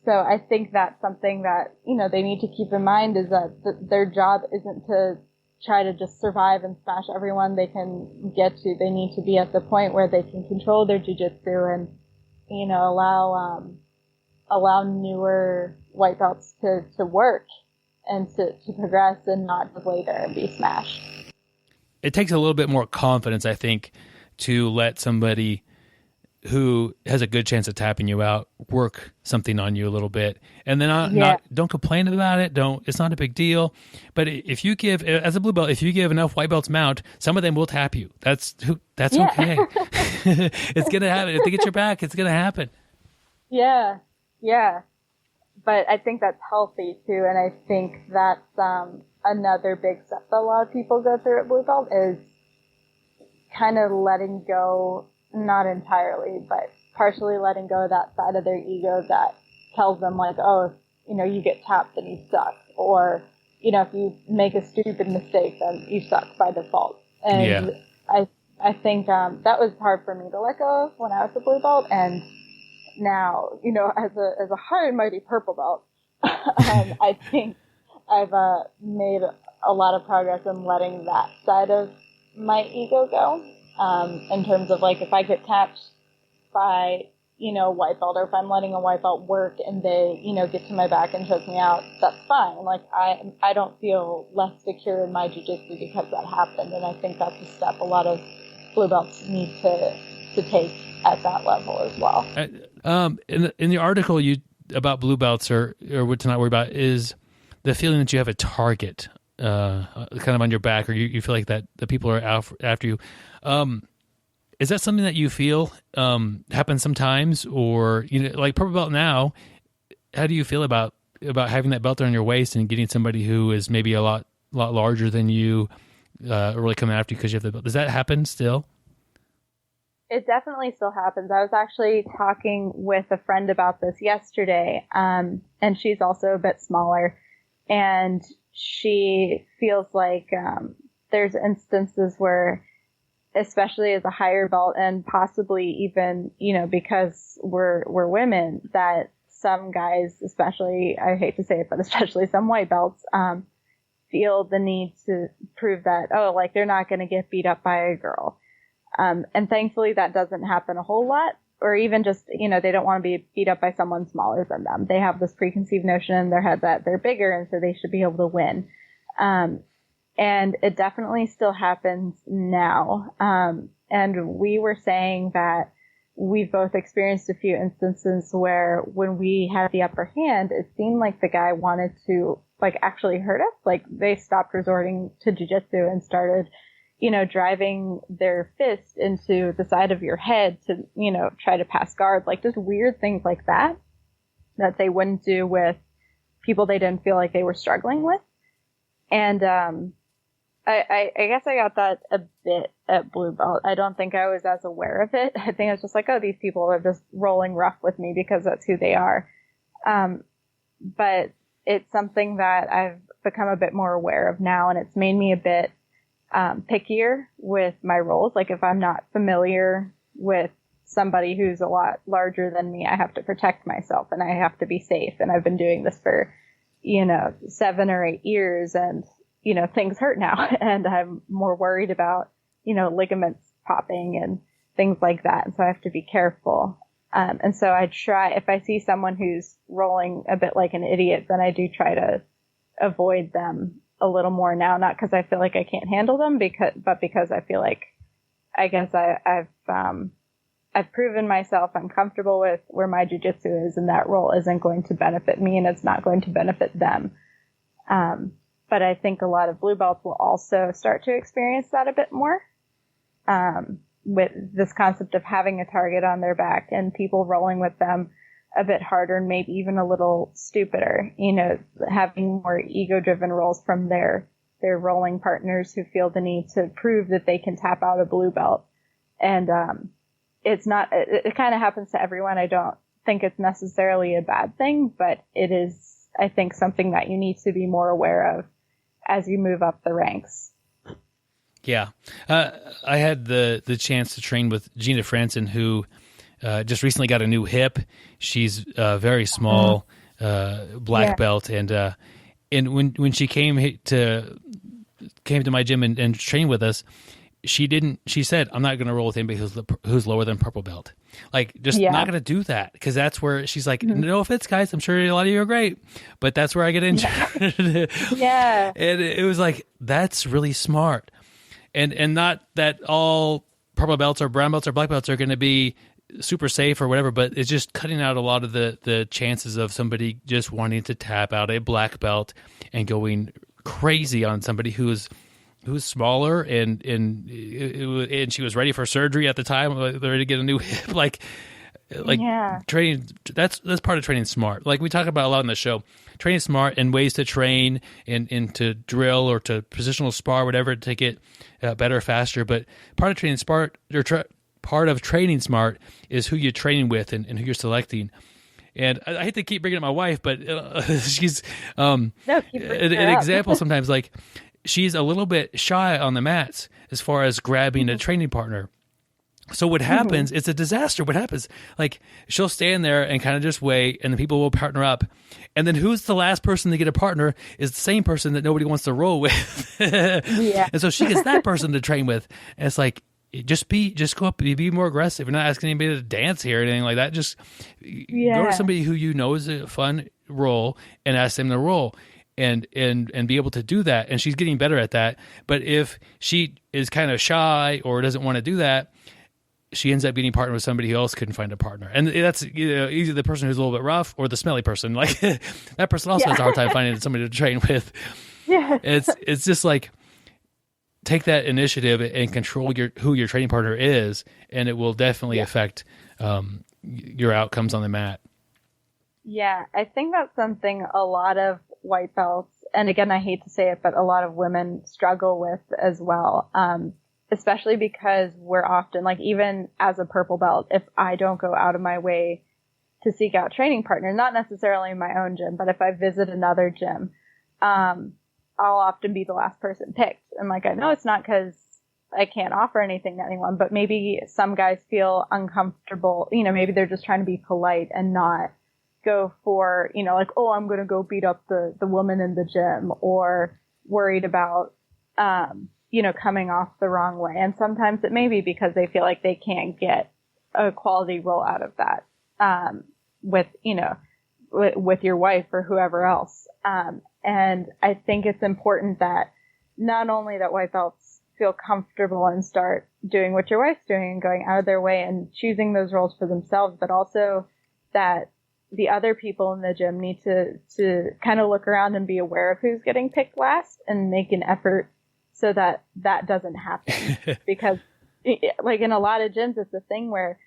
so I think that's something that, you know, they need to keep in mind, is that their job isn't to try to just survive and smash everyone they can get to. They need to be at the point where they can control their jiu-jitsu and, you know, allow newer white belts to work and to progress and not just lay there and be smashed. It takes a little bit more confidence, I think, to let somebody who has a good chance of tapping you out work something on you a little bit, and then don't complain about it. It's not a big deal. But if you give, as a blue belt, if you give enough white belts mount, some of them will tap you. That's okay. It's gonna happen. If they get your back, it's gonna happen. Yeah. But I think that's healthy too, and I think that's another big step that a lot of people go through at blue belt, is kind of letting go. Not entirely, but partially letting go of that side of their ego that tells them like, oh, you know, you get tapped and you suck. Or, you know, if you make a stupid mistake, then you suck by default. And I think that was hard for me to let go of when I was a blue belt. And now, you know, as a high and mighty purple belt, I think I've made a lot of progress in letting that side of my ego go. In terms of like, if I get tapped by, you know, white belt, or if I'm letting a white belt work and they, you know, get to my back and choke me out, that's fine. Like, I don't feel less secure in my jiu-jitsu because that happened. And I think that's a step a lot of blue belts need to take at that level as well. In the article about blue belts, or what to not worry about, is the feeling that you have a target kind of on your back, or you feel like that the people are out after you. Is that something that you feel happens sometimes, or, you know, like purple belt now? How do you feel about having that belt on your waist and getting somebody who is maybe a lot larger than you really coming after you because you have the belt? Does that happen still? It definitely still happens. I was actually talking with a friend about this yesterday, and she's also a bit smaller, and she feels like there's instances where, especially as a higher belt, and possibly even, you know, because we're women, that some guys, especially, I hate to say it, but especially some white belts, feel the need to prove that, oh, like, they're not going to get beat up by a girl. And thankfully that doesn't happen a whole lot, or even just, you know, they don't want to be beat up by someone smaller than them. They have this preconceived notion in their head that they're bigger, and so they should be able to win. And it definitely still happens now. And we were saying that we've both experienced a few instances where when we had the upper hand, it seemed like the guy wanted to, like, actually hurt us. Like, they stopped resorting to jiu-jitsu and started, you know, driving their fist into the side of your head to, you know, try to pass guard. Like, just weird things like that they wouldn't do with people they didn't feel like they were struggling with. And I guess I got that a bit at blue belt. I don't think I was as aware of it. I think I was just like, oh, these people are just rolling rough with me because that's who they are. But it's something that I've become a bit more aware of now, and it's made me a bit pickier with my roles. Like, if I'm not familiar with somebody who's a lot larger than me, I have to protect myself and I have to be safe. And I've been doing this for, 7 or 8 years, and, things hurt now. And I'm more worried about, ligaments popping and things like that. And so I have to be careful. And so I try, if I see someone who's rolling a bit like an idiot, then I do try to avoid them a little more now, not because I feel like I can't handle them, but because I feel like, I guess I've proven myself I'm comfortable with where my jiu-jitsu is, and that role isn't going to benefit me and it's not going to benefit them. But I think a lot of blue belts will also start to experience that a bit more, with this concept of having a target on their back and people rolling with them a bit harder and maybe even a little stupider, having more ego-driven rolls from their rolling partners who feel the need to prove that they can tap out a blue belt. And it kind of happens to everyone. I don't think it's necessarily a bad thing, but it is, I think, something that you need to be more aware of as you move up the ranks. Yeah. I had the chance to train with Gina Franson, who just recently got a new hip. She's very small, black belt. And when she came to my gym and train with us, she said, I'm not going to roll with anybody who's lower than purple belt. Like, just not going to do that. Cause that's where she's like, no offense, guys. I'm sure a lot of you are great, but that's where I get injured. Yeah. And it was like, that's really smart. And not that all purple belts or brown belts or black belts are going to be super safe or whatever, but it's just cutting out a lot of the chances of somebody just wanting to tap out a black belt and going crazy on somebody who's smaller and she was ready for surgery at the time, ready to get a new hip. Like training, that's part of training smart. Like we talk about a lot on the show, training smart and ways to train and to drill or to positional spar, whatever, to get better, faster. But part of training smart part of training smart is who you're training with and who you're selecting. And I hate to keep bringing up my wife, but she's an example sometimes. Like, she's a little bit shy on the mats as far as grabbing a training partner. So what happens, it's a disaster. What happens, like, she'll stand there and kind of just wait, and the people will partner up. And then who's the last person to get a partner is the same person that nobody wants to roll with. And so she gets that person to train with. And it's like, just go up, be more aggressive. You're not asking anybody to dance here or anything like that. Just go to somebody who you know is a fun roll and ask them to roll. And be able to do that. And she's getting better at that. But if she is kind of shy or doesn't want to do that, she ends up getting partnered with somebody who else couldn't find a partner. And that's either the person who's a little bit rough or the smelly person. Like, that person also has a hard time finding somebody to train with. Yeah. It's just like, take that initiative and control who your training partner is, and it will definitely affect your outcomes on the mat. Yeah, I think that's something a lot of white belts, and again, I hate to say it, but a lot of women struggle with as well. Especially because we're often, like, even as a purple belt, if I don't go out of my way to seek out training partners, not necessarily in my own gym, but if I visit another gym, I'll often be the last person picked. And like, I know it's not because I can't offer anything to anyone, but maybe some guys feel uncomfortable, maybe they're just trying to be polite and not go for, like, oh, I'm going to go beat up the woman in the gym, or worried about, coming off the wrong way. And sometimes it may be because they feel like they can't get a quality roll out of that, with your wife or whoever else. And I think it's important that not only that white belts feel comfortable and start doing what your wife's doing and going out of their way and choosing those roles for themselves, but also that the other people in the gym need to kind of look around and be aware of who's getting picked last and make an effort so that doesn't happen. Because, like, in a lot of gyms, it's a thing where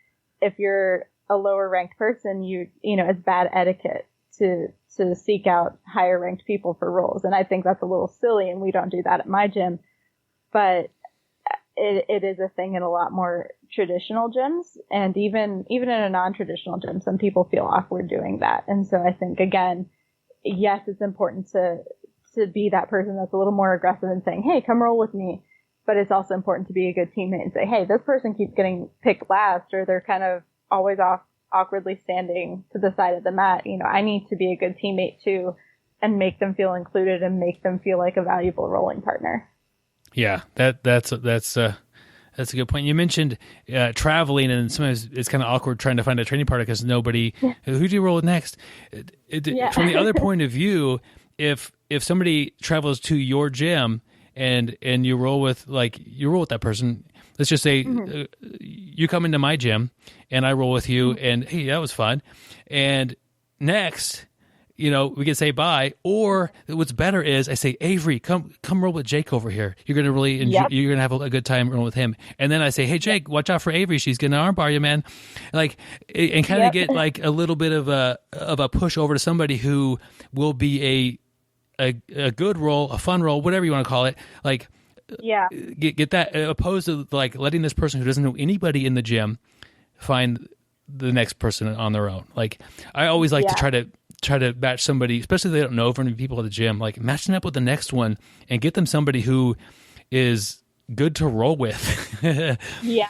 if you're a lower ranked person, it's bad etiquette to seek out higher ranked people for roles. And I think that's a little silly, and we don't do that at my gym. But it is a thing in a lot more traditional gyms, and even in a non-traditional gym, some people feel awkward doing that. And so I think, again, yes, it's important to be that person that's a little more aggressive and saying, hey, come roll with me. but it's also important to be a good teammate and say, hey, this person keeps getting picked last, or they're kind of always awkwardly standing to the side of the mat. I need to be a good teammate too, and make them feel included and make them feel like a valuable rolling partner. Yeah, that's a good point. You mentioned traveling, and sometimes it's kind of awkward trying to find a training partner because nobody. Who do you roll with next? From the other point of view, if somebody travels to your gym and you roll with that person, let's just say you come into my gym and I roll with you, and hey, that was fun. And next, we can say bye. Or what's better is I say, Avery, come roll with Jake over here. You're gonna really enjoy. You're gonna have a good time rolling with him. And then I say, hey Jake, watch out for Avery. She's gonna armbar you, man. And kind of get like a little bit of a push over to somebody who will be a good roll, a fun roll, whatever you want to call it. Get that, opposed to like letting this person who doesn't know anybody in the gym find the next person on their own. Like I always like to try to match somebody, especially if they don't know very many people at the gym, like matching up with the next one and get them somebody who is good to roll with. Yeah.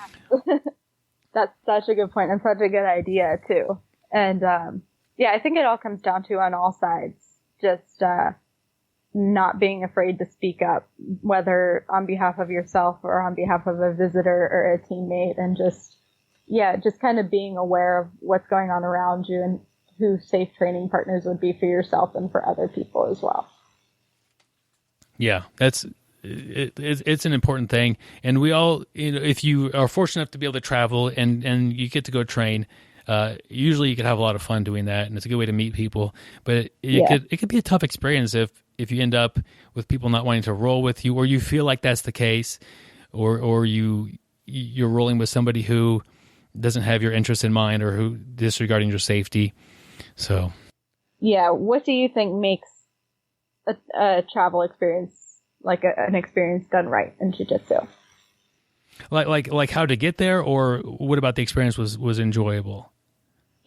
That's such a good point and such a good idea too. And, I think it all comes down to on all sides, just, not being afraid to speak up, whether on behalf of yourself or on behalf of a visitor or a teammate, and just kind of being aware of what's going on around you and who safe training partners would be for yourself and for other people as well. Yeah, it's an important thing. And we all, if you are fortunate enough to be able to travel and you get to go train, usually you can have a lot of fun doing that, and it's a good way to meet people. But it could be a tough experience if you end up with people not wanting to roll with you, or you feel like that's the case, or you're rolling with somebody who doesn't have your interests in mind or who disregarding your safety. So, what do you think makes a travel experience like an experience done right in jiu-jitsu? Like how to get there, or what about the experience was enjoyable?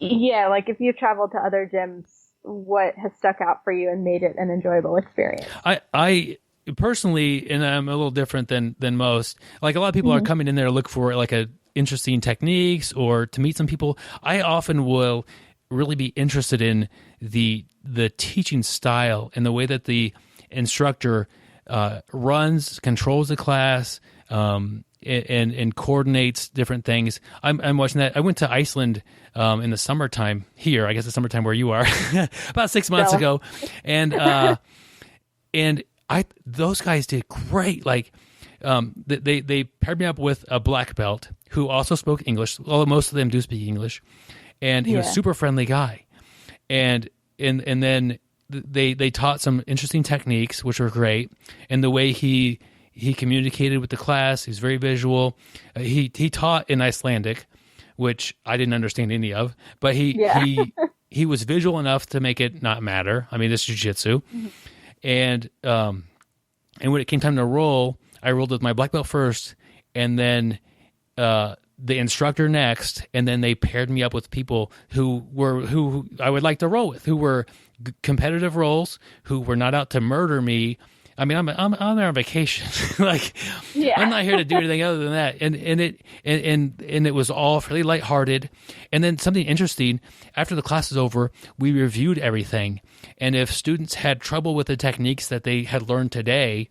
Yeah, like if you've traveled to other gyms, what has stuck out for you and made it an enjoyable experience? I personally, and I'm a little different than most. Like a lot of people are coming in there to look for like a interesting techniques or to meet some people. I often will really be interested in the teaching style and the way that the instructor runs, controls the class, and coordinates different things. I'm watching that. I went to Iceland in the summertime here. I guess the summertime where you are, about 6 months ago, and those guys did great. Like they paired me up with a black belt who also spoke English. Although most of them do speak English, and he was a super friendly guy, and then they taught some interesting techniques which were great, and the way he communicated with the class. He's very visual. He taught in Icelandic, which I didn't understand any of, but he was visual enough to make it not matter. I mean, it's jiu-jitsu. And when it came time to roll, I rolled with my black belt first, and then the instructor next, and then they paired me up with people who I would like to roll with, who were competitive rolls, who were not out to murder me. I mean, I'm there on vacation. I'm not here to do anything other than that. And it was all fairly lighthearted. And then something interesting, after the class was over, we reviewed everything. And if students had trouble with the techniques that they had learned today,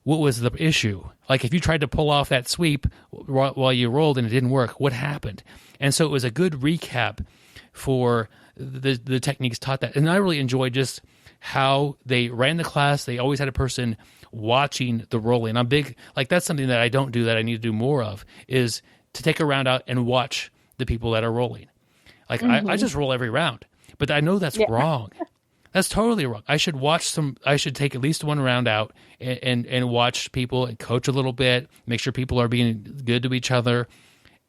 what was the issue? Like if you tried to pull off that sweep while you rolled and it didn't work, what happened? And so it was a good recap for the techniques taught that. And I really enjoyed just how they ran the class. They always had a person watching the rolling. I'm big, like that's something that I don't do that I need to do more of, is to take a round out and watch the people that are rolling. Like I just roll every round, but I know that's wrong. That's totally wrong. I should take at least one round out and watch people and coach a little bit, make sure people are being good to each other.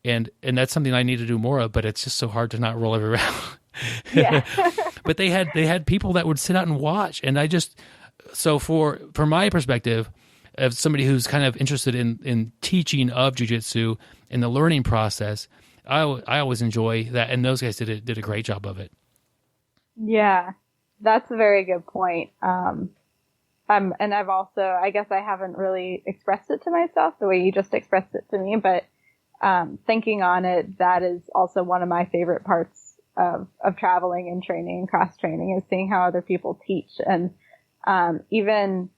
And that's something I need to do more of, but it's just so hard to not roll every round. But they had people that would sit out and watch, and I just, so from my perspective, as somebody who's kind of interested in teaching of jiu-jitsu and the learning process, I always enjoy that, and those guys did a great job of it. Yeah, that's a very good point. And I've also, I guess I haven't really expressed it to myself the way you just expressed it to me, but thinking on it, that is also one of my favorite parts of traveling and training and cross training, is seeing how other people teach. And even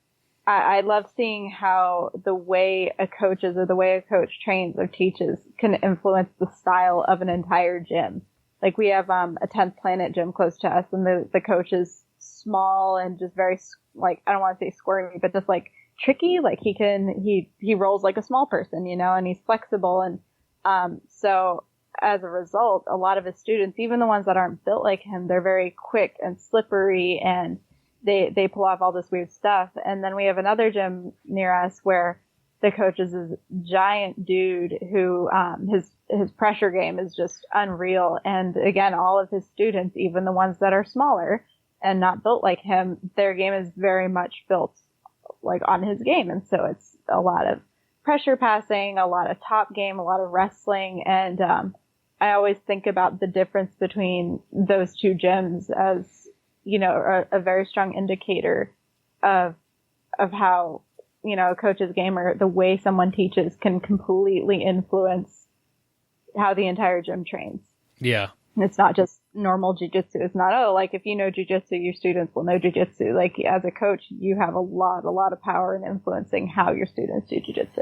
I love seeing how the way a coach is, or the way a coach trains or teaches, can influence the style of an entire gym. Like we have a 10th Planet gym close to us, and the coach is small and just very, like, I don't want to say squirmy, but just like tricky. Like he rolls like a small person, you know, and he's flexible. And so as a result, a lot of his students, even the ones that aren't built like him, they're very quick and slippery, and they pull off all this weird stuff. And then we have another gym near us where the coach is this giant dude who his pressure game is just unreal. And again, all of his students, even the ones that are smaller and not built like him, their game is very much built like on his game. And so it's a lot of pressure passing, a lot of top game, a lot of wrestling. And I always think about the difference between those two gyms as, you know, a very strong indicator of how, you know, a coach's game or the way someone teaches can completely influence how the entire gym trains. Yeah. And it's not just normal jiu-jitsu. It's not, oh, like if you know jiu-jitsu, your students will know jiu-jitsu. Like as a coach, you have a lot of power in influencing how your students do jiu-jitsu.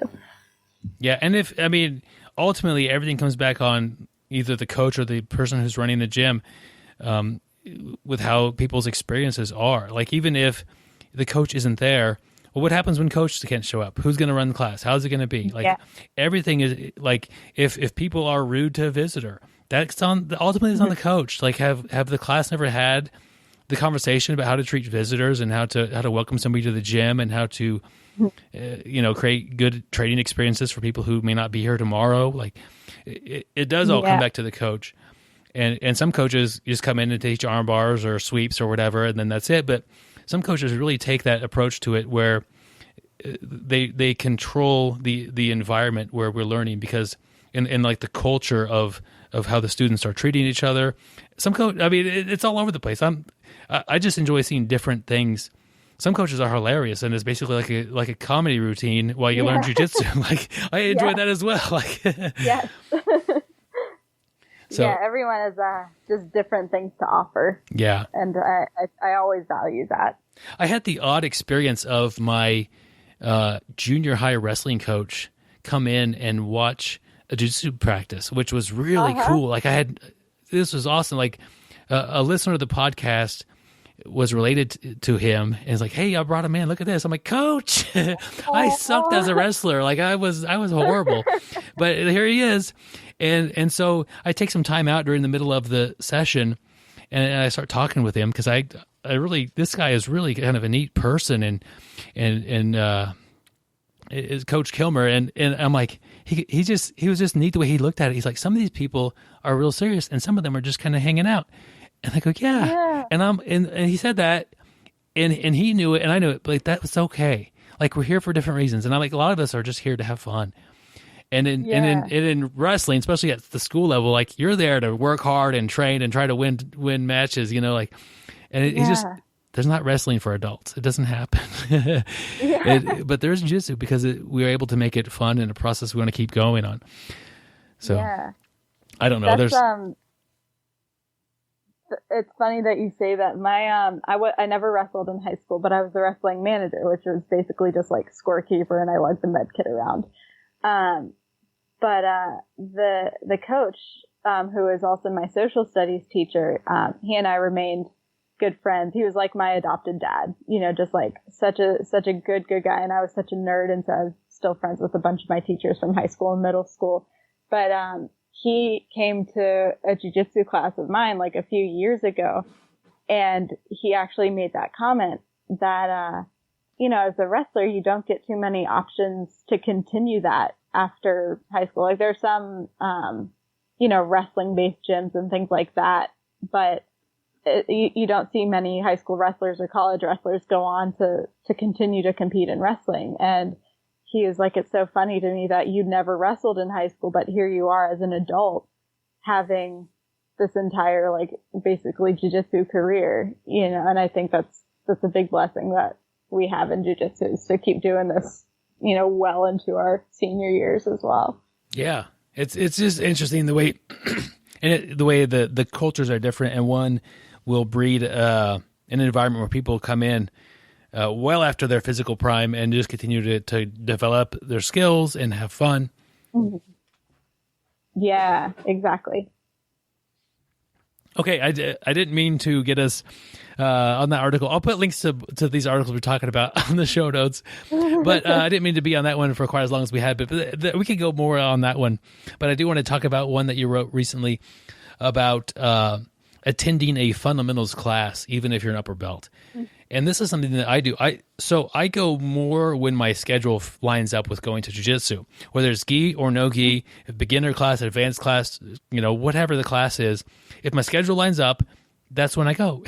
Yeah. And ultimately everything comes back on either the coach or the person who's running the gym, with how people's experiences are. Like even if the coach isn't there, well, what happens when coaches can't show up? Who's going to run the class? How's it going to be? Like everything is like, if people are rude to a visitor, that's ultimately it's on the coach. Like have the class never had the conversation about how to treat visitors and how to welcome somebody to the gym and how to, create good training experiences for people who may not be here tomorrow. Like it does all come back to the coach. And some coaches just come in and teach arm bars or sweeps or whatever, and then that's it. But some coaches really take that approach to it where they control the environment where we're learning, because in like the culture of how the students are treating each other. Some coach, it's all over the place. I just enjoy seeing different things. Some coaches are hilarious, and it's basically like a comedy routine while you learn jiu-jitsu. Like I enjoy that as well. Like yes. So, yeah, everyone has just different things to offer. Yeah. And I always value that. I had the odd experience of my junior high wrestling coach come in and watch a jiu-jitsu practice, which was really cool. Like this was awesome. Like a listener of the podcast was related to him and is like, hey, I brought him in. Look at this. I'm like, Coach, I sucked as a wrestler. Like I was horrible, but here he is. And so I take some time out during the middle of the session and I start talking with him, because I really, this guy is really kind of a neat person and is Coach Kilmer. And I'm like, he was just neat the way he looked at it. He's like, some of these people are real serious and some of them are just kind of hanging out. And I go, yeah. And he said that and he knew it and I knew it, but like, that was okay. Like we're here for different reasons. And I'm like, a lot of us are just here to have fun. And in wrestling, especially at the school level, like you're there to work hard and train and try to win matches, you know, like, and it's just, there's not wrestling for adults. It doesn't happen. But there's jiu-jitsu because we were able to make it fun and a process we want to keep going on. So I don't know. It's funny that you say that. I never wrestled in high school, but I was the wrestling manager, which was basically just like scorekeeper, and I lugged the med kit around. But the coach, who is also my social studies teacher, he and I remained good friends. He was like my adopted dad, you know, just like such a good guy. And I was such a nerd. And so I was still friends with a bunch of my teachers from high school and middle school. But, he came to a jiu-jitsu class of mine like a few years ago. And he actually made that comment that, you know, as a wrestler, you don't get too many options to continue that after high school. Like there's some, wrestling based gyms and things like that, but you don't see many high school wrestlers or college wrestlers go on to continue to compete in wrestling. And he was like, it's so funny to me that you never wrestled in high school, but here you are as an adult having this entire, like basically jiu-jitsu career, you know, and I think that's a big blessing that we have in jiu-jitsu is to keep doing this, well into our senior years as well. Yeah. It's just interesting the way, the way the cultures are different, and one will breed an environment where people come in well after their physical prime and just continue to develop their skills and have fun. Mm-hmm. Yeah, exactly. Okay, I didn't mean to get us on that article. I'll put links to these articles we're talking about on the show notes, but I didn't mean to be on that one for quite as long as we had, but we could go more on that one. But I do want to talk about one that you wrote recently about attending a fundamentals class, even if you're an upper belt. And this is something that I do. I go more when my schedule lines up with going to jiu-jitsu, whether it's gi or no gi, beginner class, advanced class, whatever the class is. If my schedule lines up, that's when I go.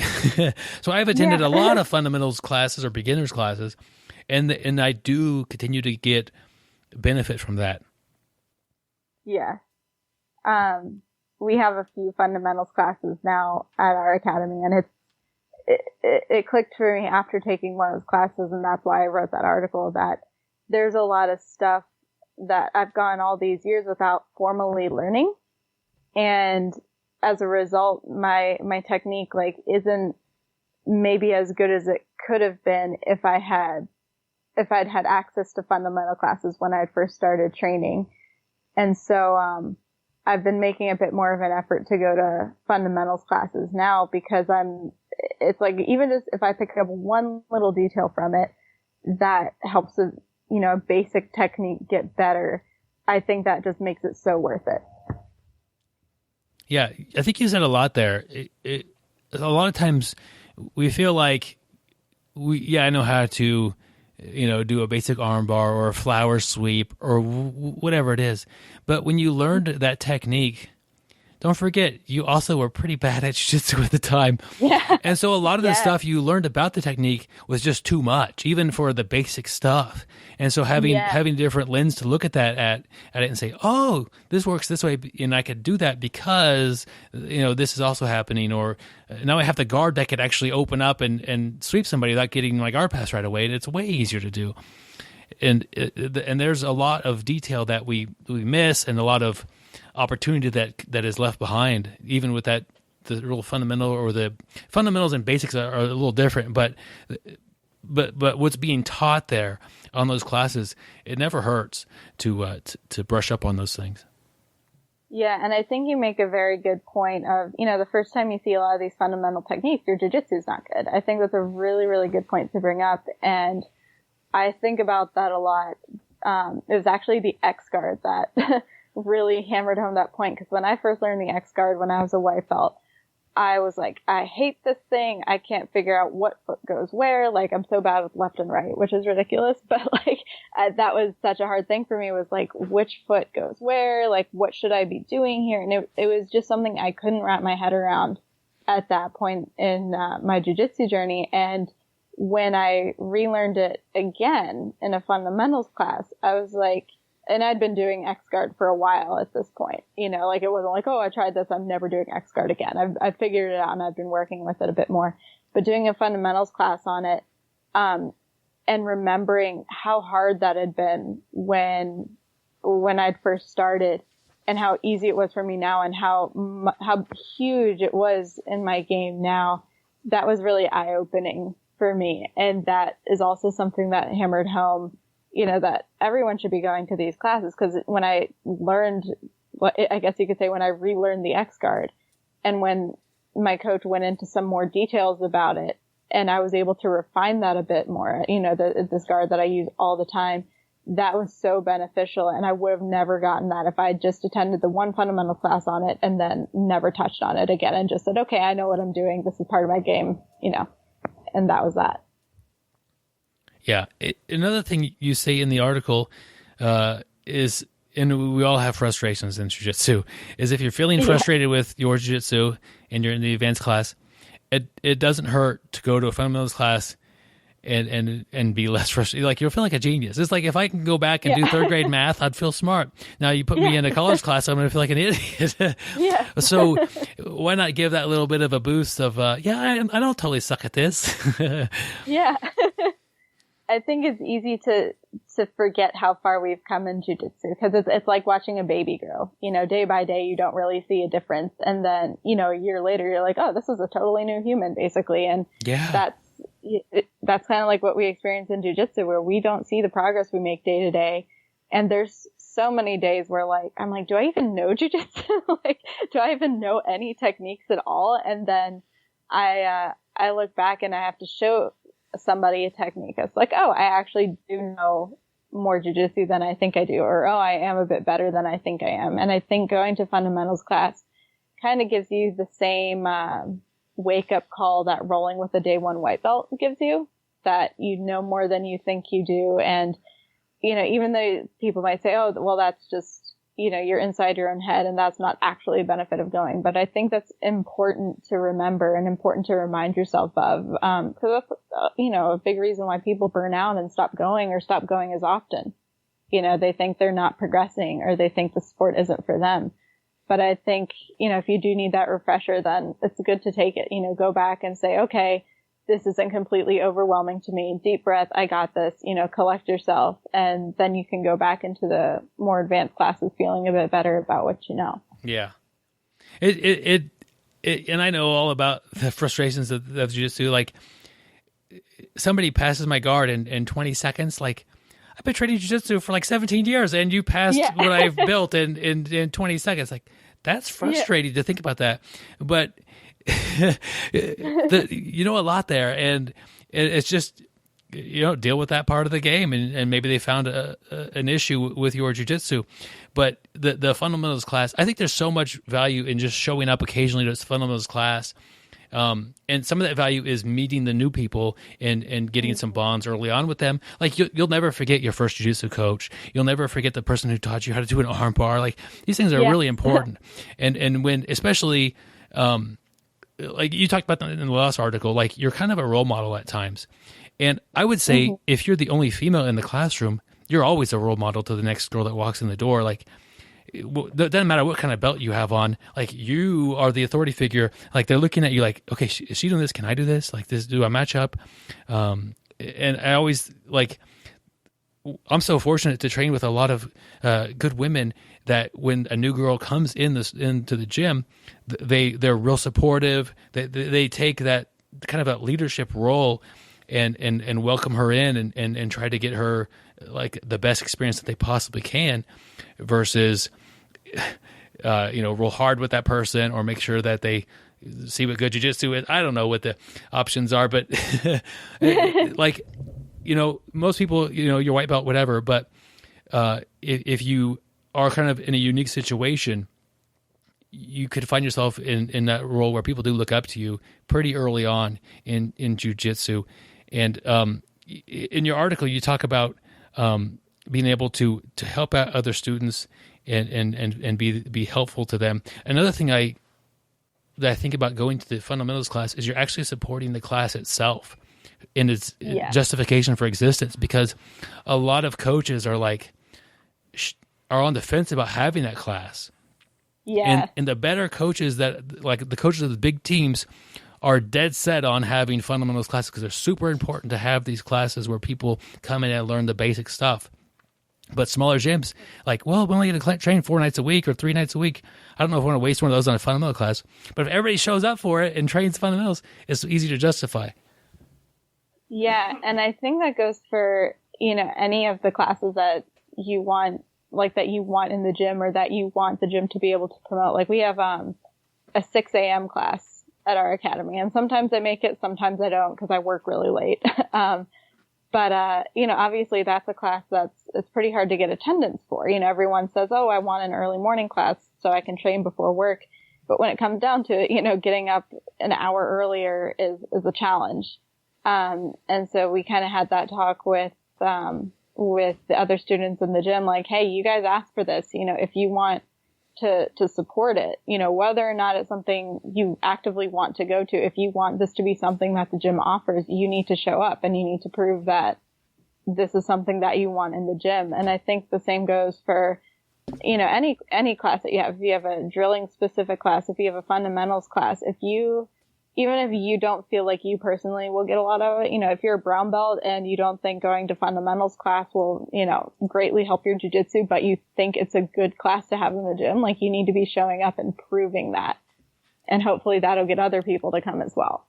So I've attended a lot of fundamentals classes or beginners classes, and I do continue to get benefit from that. Yeah. We have a few fundamentals classes now at our academy, and it clicked for me after taking one of those classes, and that's why I wrote that article, that there's a lot of stuff that I've gone all these years without formally learning. And as a result, my technique isn't maybe as good as it could have been if I'd had access to fundamental classes when I first started training. And so, I've been making a bit more of an effort to go to fundamentals classes now, because it's like, even just if I pick up one little detail from it that helps a basic technique get better, I think that just makes it so worth it. Yeah, I think you said a lot there. A lot of times we feel like I know how to, do a basic armbar or a flower sweep or whatever it is. But when you learned that technique, don't forget, you also were pretty bad at jiu-jitsu at the time. Yeah. And so a lot of the stuff you learned about the technique was just too much, even for the basic stuff. And so having a different lens to look at that at it and say, oh, this works this way, and I could do that because, this is also happening. Or now I have the guard that could actually open up and sweep somebody without getting my guard pass right away. And it's way easier to do. And there's a lot of detail that we miss, and a lot of opportunity that is left behind, even with that, the real fundamental, or the fundamentals and basics are a little different, but what's being taught there on those classes, it never hurts to brush up on those things. Yeah, and I think you make a very good point of, the first time you see a lot of these fundamental techniques, your jiu-jitsu is not good. I think that's a really, really good point to bring up, and I think about that a lot. It was actually the X guard that really hammered home that point, because when I first learned the X guard when I was a white belt, I was like, I hate this thing. I can't figure out what foot goes where. Like, I'm so bad with left and right, which is ridiculous. But that was such a hard thing for me, was like, which foot goes where? Like, what should I be doing here? And it was just something I couldn't wrap my head around at that point in my jiu-jitsu journey. And when I relearned it again in a fundamentals class, I was like, and I'd been doing X guard for a while at this point, it wasn't like, oh, I tried this, I'm never doing X guard again. I've figured it out, and I've been working with it a bit more. But doing a fundamentals class on it, and remembering how hard that had been when I'd first started, and how easy it was for me now, and how huge it was in my game now, that was really eye-opening for me. And that is also something that hammered home, that everyone should be going to these classes. Because when I learned, I guess you could say, when I relearned the X guard, and when my coach went into some more details about it, and I was able to refine that a bit more, this guard that I use all the time, that was so beneficial. And I would have never gotten that if I had just attended the one fundamental class on it and then never touched on it again and just said, okay, I know what I'm doing. This is part of my game, and that was that. Yeah. Another thing you say in the article is, and we all have frustrations in jiu-jitsu, is if you're feeling frustrated with your jiu-jitsu and you're in the advanced class, it doesn't hurt to go to a fundamentals class and be less frustrated. Like, you'll feel like a genius. It's like, if I can go back and do third grade math, I'd feel smart. Now you put me in a college class, I'm going to feel like an idiot. So why not give that little bit of a boost of, I don't totally suck at this. Yeah. I think it's easy to forget how far we've come in jiu-jitsu, because it's like watching a baby grow. You know, day by day, you don't really see a difference. And then, you know, a year later, you're like, oh, this is a totally new human, basically. And that's kind of like what we experience in jiu-jitsu, where we don't see the progress we make day to day. And there's so many days where I'm like, do I even know jiu-jitsu? Like, do I even know any techniques at all? And then I look back and I have to show somebody a technique. It's like, oh, I actually do know more jiu-jitsu than I think I do, or oh, I am a bit better than I think I am. And I think going to fundamentals class kind of gives you the same wake up call that rolling with a day one white belt gives you, that you know more than you think you do. And, you know, even though people might say, oh, well, that's just, you know, you're inside your own head and that's not actually a benefit of going. But I think that's important to remember and important to remind yourself of, because that's, you know, a big reason why people burn out and stop going or stop going as often. You know, they think they're not progressing, or they think the sport isn't for them. But I think, you know, if you do need that refresher, then it's good to take it, you know, go back and say, okay, this isn't completely overwhelming to me. Deep breath. I got this, you know, collect yourself. And then you can go back into the more advanced classes feeling a bit better about what you know. Yeah. It and I know all about the frustrations of jiu-jitsu. Like, somebody passes my guard in 20 seconds. Like, I've been training jiu-jitsu for like 17 years and you passed what I've built in 20 seconds. Like, that's frustrating to think about that. But you know a lot there, and it's just, you know, deal with that part of the game, and maybe they found an issue with your jiu-jitsu. But the fundamentals class, I think there's so much value in just showing up occasionally to this fundamentals class, and some of that value is meeting the new people and getting some bonds early on with them. Like, you'll never forget your first jiu-jitsu coach. You'll never forget the person who taught you how to do an arm bar. Like, these things are really important, and when, especially like you talked about in the last article, like, you're kind of a role model at times. And I would say if you're the only female in the classroom, you're always a role model to the next girl that walks in the door. Like, it doesn't matter what kind of belt you have on. Like, you are the authority figure. Like, they're looking at you like, okay, is she doing this? Can I do this? Like, this, do I match up? And I always, like, I'm so fortunate to train with a lot of good women that when a new girl comes into the gym, they're real supportive. They take that kind of a leadership role and welcome her in and try to get her like the best experience that they possibly can, versus you know, roll hard with that person or make sure that they see what good jiu-jitsu is. I don't know what the options are, but like, you know, most people, you know, your white belt, whatever, but if you are kind of in a unique situation, you could find yourself in that role where people do look up to you pretty early on in jiu-jitsu. And in your article, you talk about being able to help out other students and be helpful to them. Another thing that I think about going to the fundamentals class is you're actually supporting the class itself in its justification for existence, because a lot of coaches are like are on the fence about having that class. Yeah. And the better coaches, that like the coaches of the big teams, are dead set on having fundamentals classes, because they're super important to have these classes where people come in and learn the basic stuff. But smaller gyms, like, well, we're only going to train 4 nights a week or 3 nights a week. I don't know if I want to waste one of those on a fundamental class. But if everybody shows up for it and trains fundamentals, it's easy to justify. Yeah, and I think that goes for, you know, any of the classes that you want, like that you want in the gym or that you want the gym to be able to promote. Like, we have a 6 a.m. class at our academy, and sometimes I make it, sometimes I don't, because I work really late. But you know, obviously that's a class it's pretty hard to get attendance for. You know, everyone says, oh, I want an early morning class so I can train before work. But when it comes down to it, you know, getting up an hour earlier is a challenge. And so we kind of had that talk with the other students in the gym, like, hey, you guys asked for this, you know, if you want to support it, you know, whether or not it's something you actively want to go to, if you want this to be something that the gym offers, you need to show up and you need to prove that this is something that you want in the gym. And I think the same goes for, you know, any class that you have. If you have a drilling specific class, if you have a fundamentals class, if you even if you don't feel like you personally will get a lot of it, you know, if you're a brown belt and you don't think going to fundamentals class will, you know, greatly help your jiu-jitsu, but you think it's a good class to have in the gym, like you need to be showing up and proving that. And hopefully that'll get other people to come as well.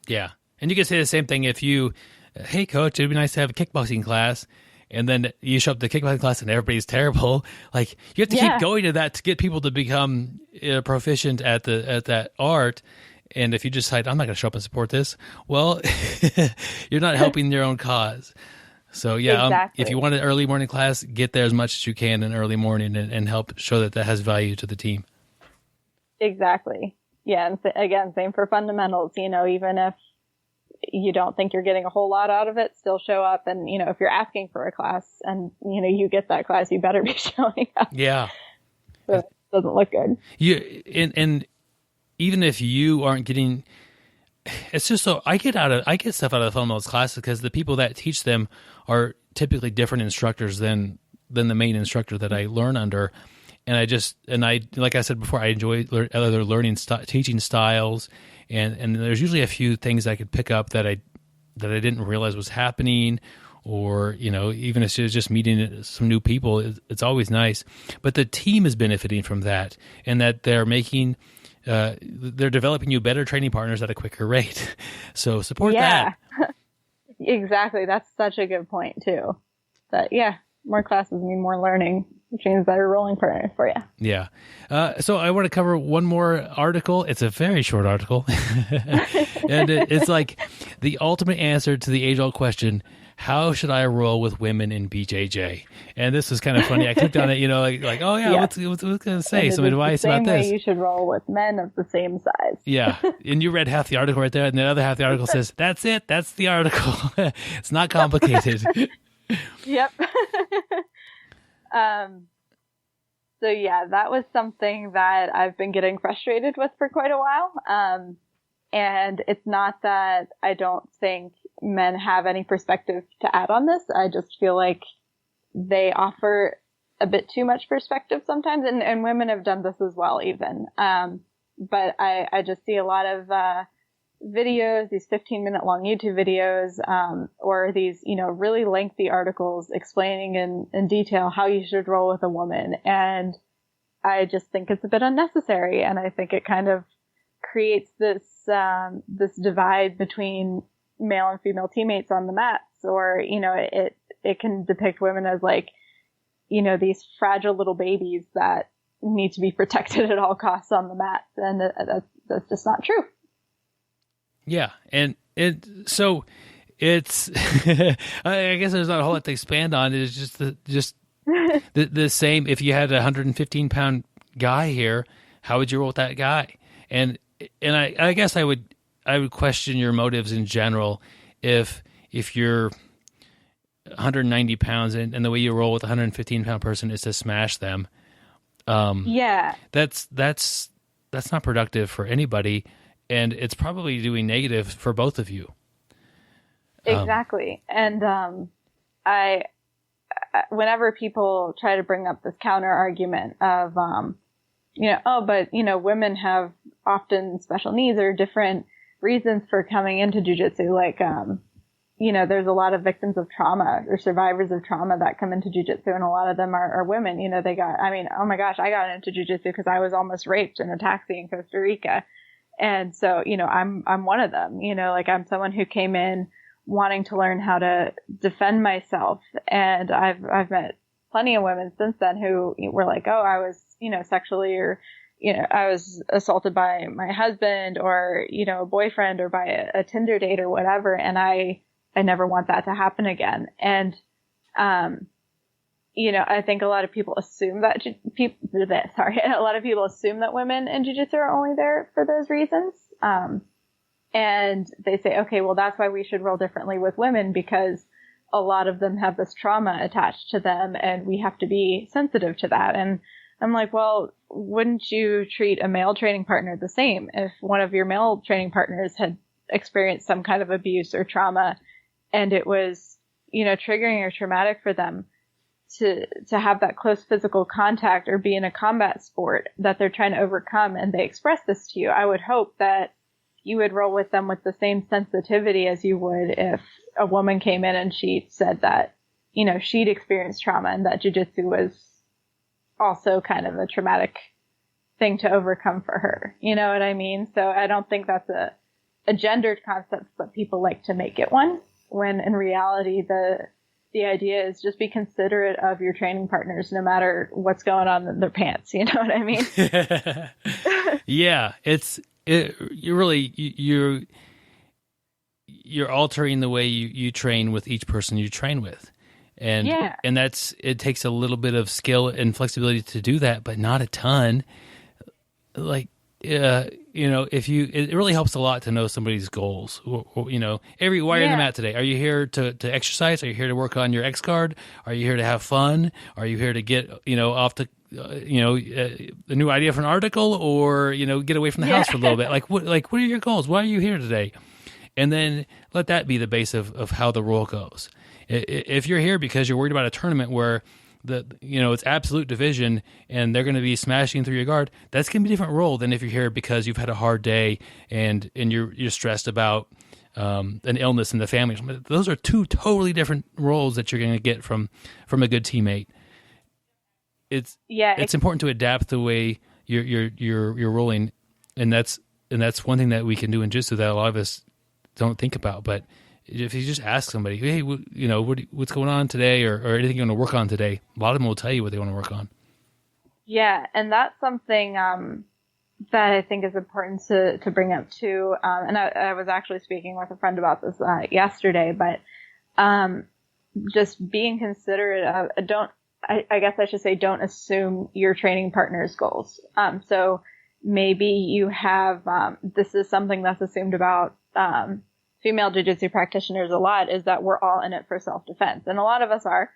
Yeah. And you can say the same thing if you, hey, coach, it'd be nice to have a kickboxing class. And then you show up to the kickboxing class and everybody's terrible. Like, you have to keep going to that to get people to become proficient at that art. And if you decide, I'm not going to show up and support this, well, you're not helping your own cause. So, yeah, exactly. If you want an early morning class, get there as much as you can in early morning and help show that has value to the team. Exactly. Yeah, and again, same for fundamentals. You know, even if you don't think you're getting a whole lot out of it, still show up. And, you know, if you're asking for a class and, you know, you get that class, you better be showing up. Yeah. So it doesn't look good. And even if you aren't getting, it's just so I get stuff out of the fundamentals classes because the people that teach them are typically different instructors than the main instructor that I learn under. And I like I said before, I enjoy other teaching styles, and there's usually a few things I could pick up that I didn't realize was happening, or, you know, even if it's just meeting some new people, it's always nice. But the team is benefiting from that, and that they're developing you better training partners at a quicker rate. So support that. Exactly. That's such a good point too. But yeah, more classes mean more learning, which means better rolling partners for you. Yeah. So I want to cover one more article. It's a very short article. And it's like the ultimate answer to the age-old question, how should I roll with women in BJJ? And this was kind of funny. I clicked on it, you know, like oh, yeah, what's going to say? Some advice about this. The same way you should roll with men of the same size. Yeah. And you read half the article right there, and the other half of the article says, that's it. That's the article. It's not complicated. Yep. So yeah, that was something that I've been getting frustrated with for quite a while. And it's not that I don't think men have any perspective to add on this. I just feel like they offer a bit too much perspective sometimes, and women have done this as well even. But I just see a lot of, videos, these 15-minute long YouTube videos, or these, you know, really lengthy articles explaining in detail how you should roll with a woman. And I just think it's a bit unnecessary. And I think it kind of creates this divide between male and female teammates on the mats, or, you know, it can depict women as like, you know, these fragile little babies that need to be protected at all costs on the mats. And that's just not true. Yeah, and so it's I guess there's not a whole lot to expand on. It's just the same. If you had a 115-pound guy here, how would you roll with that guy? And I guess I would question your motives in general if you're 190 pounds and the way you roll with a 115-pound person is to smash them. Yeah, that's not productive for anybody. And it's probably doing negative for both of you. Exactly. And I whenever people try to bring up this counter argument of, you know, oh, but, you know, women have often special needs or different reasons for coming into jiu-jitsu. Like, you know, there's a lot of victims of trauma or survivors of trauma that come into jiu-jitsu, and a lot of them are women. You know, oh my gosh, I got into jiu-jitsu because I was almost raped in a taxi in Costa Rica. And so, you know, I'm one of them, you know, like I'm someone who came in wanting to learn how to defend myself. And I've met plenty of women since then who were like, oh, I was, you know, sexually, or, you know, I was assaulted by my husband, or, you know, a boyfriend, or by a Tinder date or whatever. And I never want that to happen again. And, you know, I think a lot of people assume that a lot of people assume that women in jiu-jitsu are only there for those reasons. And they say, okay, well, that's why we should roll differently with women, because a lot of them have this trauma attached to them, and we have to be sensitive to that. And I'm like, well, wouldn't you treat a male training partner the same? If one of your male training partners had experienced some kind of abuse or trauma, and it was, you know, triggering or traumatic for them to have that close physical contact or be in a combat sport that they're trying to overcome, and they express this to you, I would hope that you would roll with them with the same sensitivity as you would if a woman came in and she said that, she'd experienced trauma and that jiu-jitsu was also kind of a traumatic thing to overcome for her. You know what I mean? So I don't think that's a gendered concept, but people like to make it one, when in reality, the idea is just be considerate of your training partners, no matter what's going on in their pants. You know what I mean? Yeah. You're altering the way you train with each person you train with. And it takes a little bit of skill and flexibility to do that, but not a ton. Like, it really helps a lot to know somebody's goals. Why are you on the mat today? Are you here to exercise? Are you here to work on your X guard? Are you here to have fun? Are you here to get, off the, a new idea for an article, or, get away from the house for a little bit? What are your goals? Why are you here today? And then let that be the base of how the role goes. If you're here because you're worried about a tournament where it's absolute division and they're going to be smashing through your guard, that's going to be a different role than if you're here because you've had a hard day and you're stressed about an illness in the family. Those are two totally different roles that you're going to get from a good teammate. It's important to adapt the way you're rolling, and that's one thing that we can do in jiu-jitsu that a lot of us don't think about. But if you just ask somebody, hey, what's going on today, or anything you want to work on today, a lot of them will tell you what they want to work on. Yeah, and that's something that I think is important to bring up too. And I was actually speaking with a friend about this yesterday, but just being considerate of, I guess I should say, don't assume your training partner's goals. So maybe you have, this is something that's assumed about female jiu-jitsu practitioners a lot, is that we're all in it for self-defense. And a lot of us are,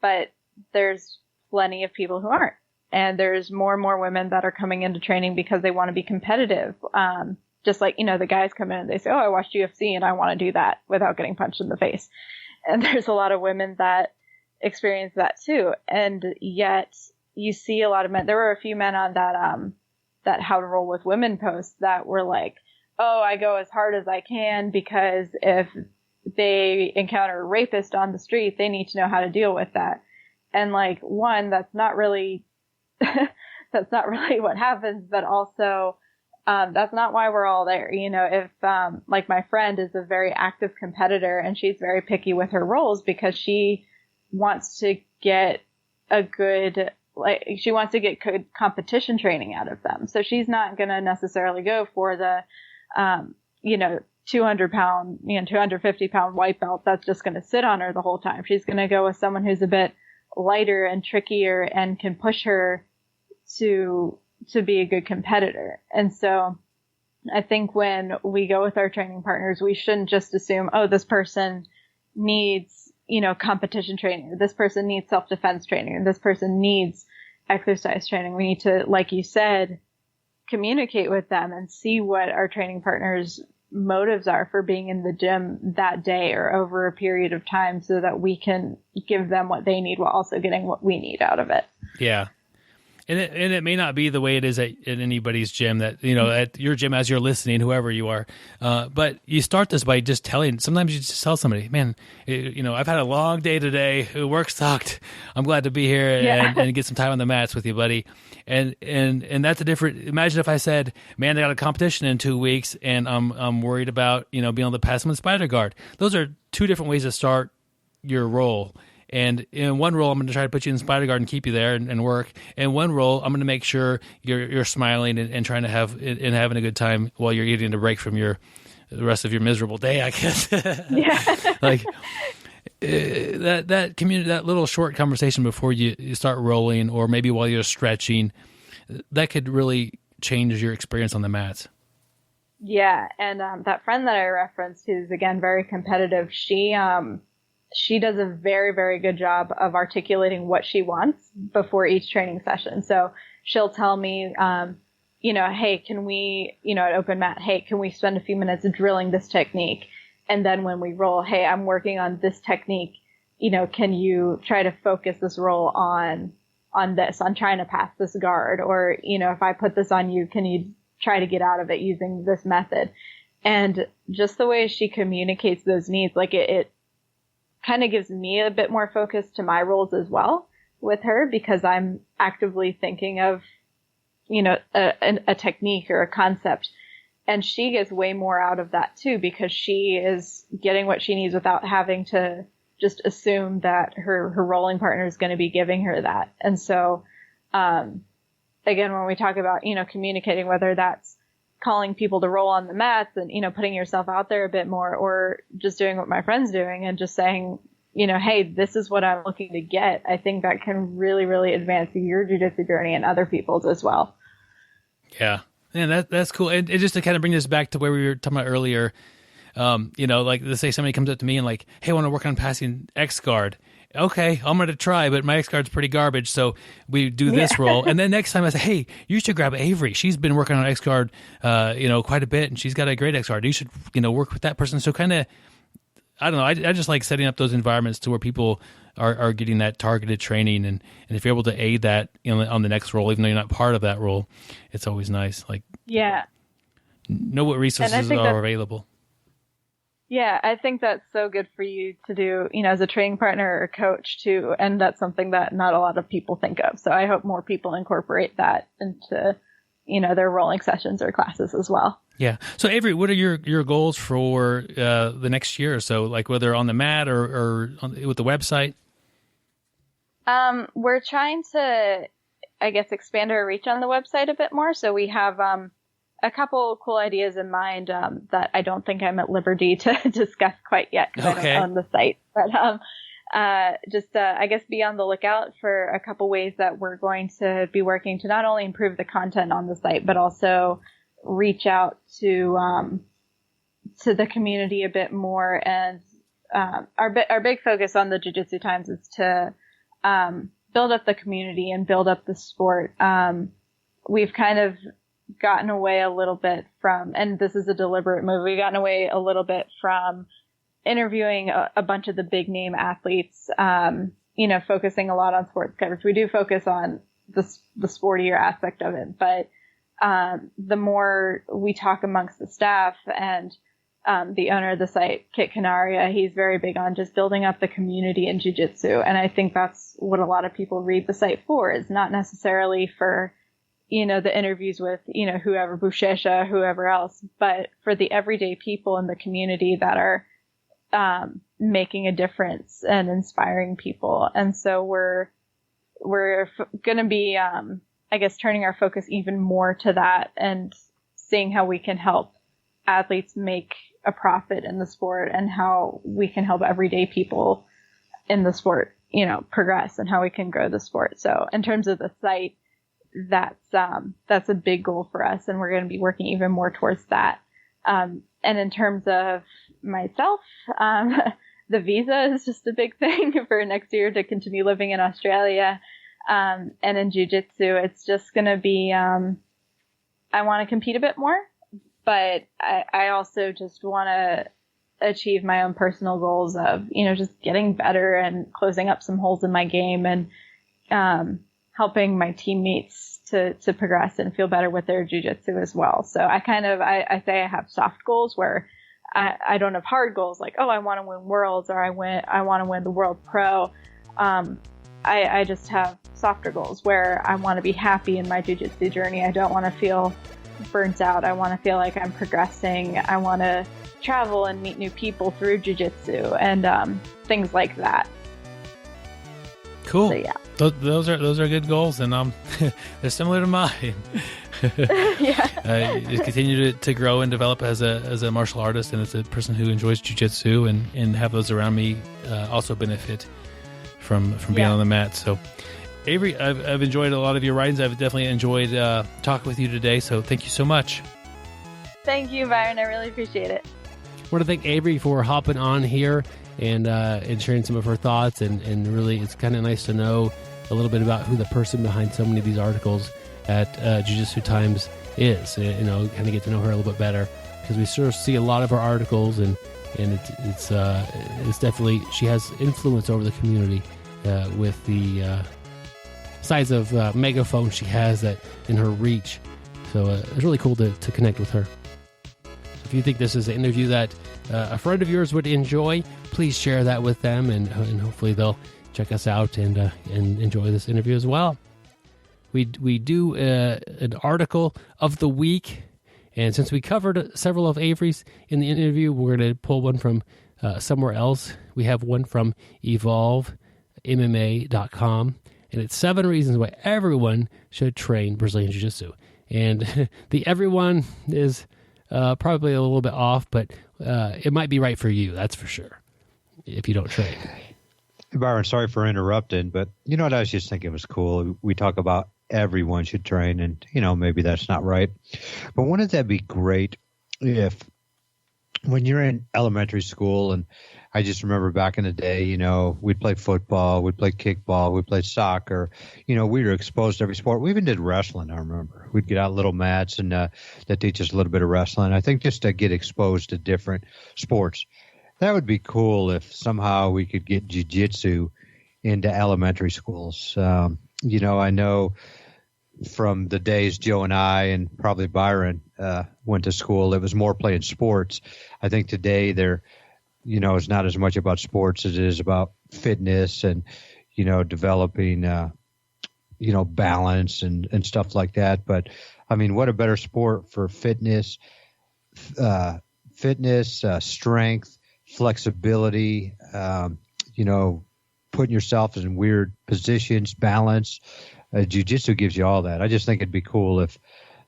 but there's plenty of people who aren't. And there's more and more women that are coming into training because they want to be competitive. Just like, the guys come in and they say, oh, I watched UFC and I want to do that without getting punched in the face. And there's a lot of women that experience that too. And yet you see a lot of men. There were a few men on that How to Roll with Women post that were like, oh, I go as hard as I can because if they encounter a rapist on the street, they need to know how to deal with that. And that's not really what happens, but also, that's not why we're all there. If, my friend is a very active competitor and she's very picky with her roles because she wants to get good competition training out of them. So she's not going to necessarily go for the, 200 pound, 250 pound white belt that's just going to sit on her the whole time. She's going to go with someone who's a bit lighter and trickier and can push her to be a good competitor. And so I think when we go with our training partners, we shouldn't just assume, oh, this person needs, competition training, or this person needs self-defense training, or this person needs exercise training. We need to, like you said, communicate with them and see what our training partners' motives are for being in the gym that day or over a period of time, so that we can give them what they need while also getting what we need out of it. Yeah. And it may not be the way it is at anybody's gym, that, at your gym as you're listening, whoever you are. But you start this by just sometimes you just tell somebody, man, I've had a long day today. Work sucked. I'm glad to be here and get some time on the mats with you, buddy. And that's a different, imagine if I said, man, I got a competition in 2 weeks and I'm worried about, being able to pass them in spider guard. Those are two different ways to start your role. And in one role, I'm going to try to put you in spider guard and keep you there and work. In one role, I'm going to make sure you're smiling and trying to having a good time while you're getting a break from the rest of your miserable day, I guess. Yeah. That little short conversation before you start rolling, or maybe while you're stretching, that could really change your experience on the mats. Yeah. And that friend that I referenced, who's again very competitive, she does a very, very good job of articulating what she wants before each training session. So she'll tell me, hey, can we, at open mat, hey, can we spend a few minutes drilling this technique? And then when we roll, hey, I'm working on this technique. Can you try to focus this roll on this, on trying to pass this guard? Or, if I put this on you, can you try to get out of it using this method. And just the way she communicates those needs, like it kind of gives me a bit more focus to my roles as well with her, because I'm actively thinking of, you know, a technique or a concept. And she gets way more out of that too, because she is getting what she needs without having to just assume that her rolling partner is going to be giving her that. And so, again, when we talk about, you know, communicating, whether that's calling people to roll on the mats and, you know, putting yourself out there a bit more, or just doing what my friend's doing and just saying, you know, hey, this is what I'm looking to get. I think that can really, really advance your jiu-jitsu journey and other people's as well. Yeah. Man, that's cool. And just to kind of bring this back to where we were talking about earlier, you know, like let's say somebody comes up to me and like, hey, I want to work on passing X guard. Okay, I'm going to try, but my X guard's pretty garbage. So we do this roll. And then next time I say, hey, you should grab Averi. She's been working on X guard, you know, quite a bit, and she's got a great X guard. You should, you know, work with that person. So kind of, I don't know. I just like setting up those environments to where people are getting that targeted training. And if you're able to aid that, you know, on the next role, even though you're not part of that role, it's always nice. Like, yeah, know what resources are available. Yeah, I think that's so good for you to do, you know, as a training partner or a coach too. And that's something that not a lot of people think of. So I hope more people incorporate that into, you know, their rolling sessions or classes as well. Yeah. So Averi, what are your goals for the next year or so, like whether on the mat or with the website? We're trying to, I guess, expand our reach on the website a bit more. So we have a couple cool ideas in mind that I don't think I'm at liberty to discuss quite yet because I don't own the site. But I guess be on the lookout for a couple ways that we're going to be working to not only improve the content on the site, but also reach out to the community a bit more. And our big focus on the Jiu-Jitsu Times is to build up the community and build up the sport. We've kind of gotten away a little bit from, and this is a deliberate move, we've gotten away a little bit from interviewing a bunch of the big name athletes, you know, focusing a lot on sports coverage. We do focus on the sportier aspect of it, but the more we talk amongst the staff and the owner of the site, Kit Canaria, he's very big on just building up the community in jiu-jitsu. And I think that's what a lot of people read the site for, is not necessarily for, you know, the interviews with, you know, whoever, Buchecha, whoever else, but for the everyday people in the community that are making a difference and inspiring people. And so we're going to be, I guess, turning our focus even more to that and seeing how we can help athletes make a profit in the sport and how we can help everyday people in the sport, you know, progress and how we can grow the sport. So in terms of the site, that's a big goal for us, and we're going to be working even more towards that. And in terms of myself, the visa is just a big thing for next year to continue living in Australia. And in jiu-jitsu, it's just going to be, I want to compete a bit more, but I also just want to achieve my own personal goals of, you know, just getting better and closing up some holes in my game and, helping my teammates to progress and feel better with their jiu-jitsu as well. So I say I have soft goals where I don't have hard goals like, oh, I want to win worlds or I want to win the world pro. I just have softer goals where I want to be happy in my jiu-jitsu journey. I don't want to feel burnt out. I want to feel like I'm progressing. I want to travel and meet new people through jiu-jitsu and things like that. Cool. So, yeah. Those are good goals, and they're similar to mine. Yeah. You continue to grow and develop as a martial artist and as a person who enjoys jiu-jitsu, and have those around me also benefit from being on the mat. So, Averi, I've enjoyed a lot of your writings. I've definitely enjoyed talking with you today. So, thank you so much. Thank you, Byron. I really appreciate it. I want to thank Averi for hopping on here and sharing some of her thoughts, and really it's kind of nice to know a little bit about who the person behind so many of these articles at Jiu-Jitsu Times is. You know, kind of get to know her a little bit better, because we sort of see a lot of her articles, and it's definitely, she has influence over the community with the size of megaphone she has that in her reach So it's really cool to connect with her. If you think this is an interview that a friend of yours would enjoy, please share that with them, and hopefully they'll check us out and enjoy this interview as well. We do an article of the week, and since we covered several of Averi's in the interview, we're going to pull one from somewhere else. We have one from EvolveMMA.com, and it's 7 reasons why everyone should train Brazilian Jiu-Jitsu. And the everyone is probably a little bit off, but it might be right for you, that's for sure, if you don't train. Hey, Byron, sorry for interrupting, but you know what? I was just thinking it was cool. We talk about everyone should train, and, maybe that's not right. But wouldn't that be great if when you're in elementary school, and I just remember back in the day, we'd play football, we'd play kickball, we'd play soccer, we were exposed to every sport. We even did wrestling, I remember. We'd get out little mats and that teach us a little bit of wrestling. I think just to get exposed to different sports. That would be cool if somehow we could get jiu-jitsu into elementary schools. I know from the days Joe and I and probably Byron went to school, it was more playing sports. I think today it's not as much about sports as it is about fitness and, developing, balance and stuff like that. But, I mean, what a better sport for fitness, strength, flexibility, putting yourself in weird positions, balance. Jiu-jitsu gives you all that. I just think it'd be cool if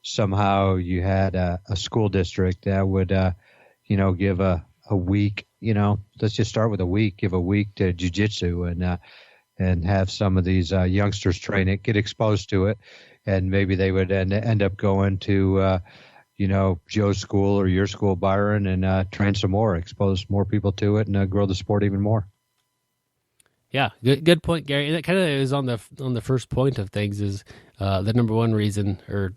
somehow you had a school district that would, give a week, let's just start with a week, give a week to jiu-jitsu and have some of these youngsters train it, get exposed to it, and maybe they would end up going to, Joe's school or your school, Byron, and train some more, expose more people to it, and grow the sport even more. Yeah, good point, Gary. And that kind of is on the first point of things is the number one reason, or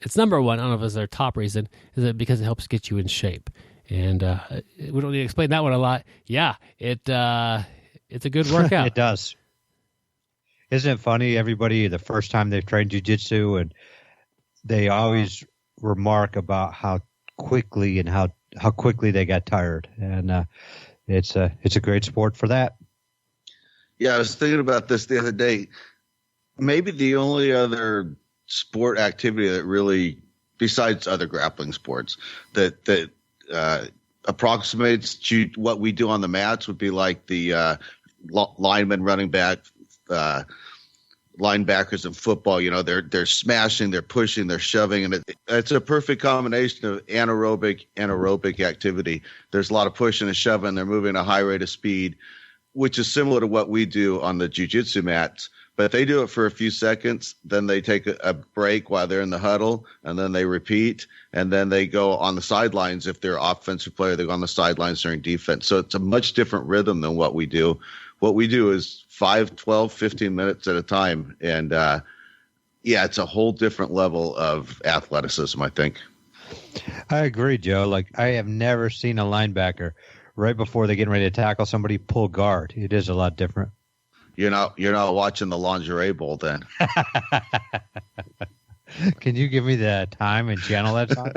it's number one, I don't know if it's their top reason, is that because it helps get you in shape. And we don't need to explain that one a lot. Yeah, it's a good workout. It does. Isn't it funny? Everybody, the first time they've trained jiu-jitsu, and they always remark about how quickly they got tired. And it's a great sport for that. Yeah, I was thinking about this the other day. Maybe the only other sport activity that really, besides other grappling sports, that approximates to what we do on the mats would be like the linemen, running back, linebackers in football. They're smashing, they're pushing, they're shoving, and it's a perfect combination of anaerobic activity. There's a lot of pushing and shoving. They're moving at a high rate of speed, which is similar to what we do on the jiu-jitsu mats. But they do it for a few seconds, then they take a break while they're in the huddle, and then they repeat, and then they go on the sidelines. If they're offensive player, they go on the sidelines during defense. So it's a much different rhythm than what we do. What we do is 5, 12, 15 minutes at a time. And, it's a whole different level of athleticism, I think. I agree, Joe. Like, I have never seen a linebacker right before they're getting ready to tackle somebody pull guard. It is a lot different. You're not watching the lingerie bowl then. Can you give me the time and channel that time?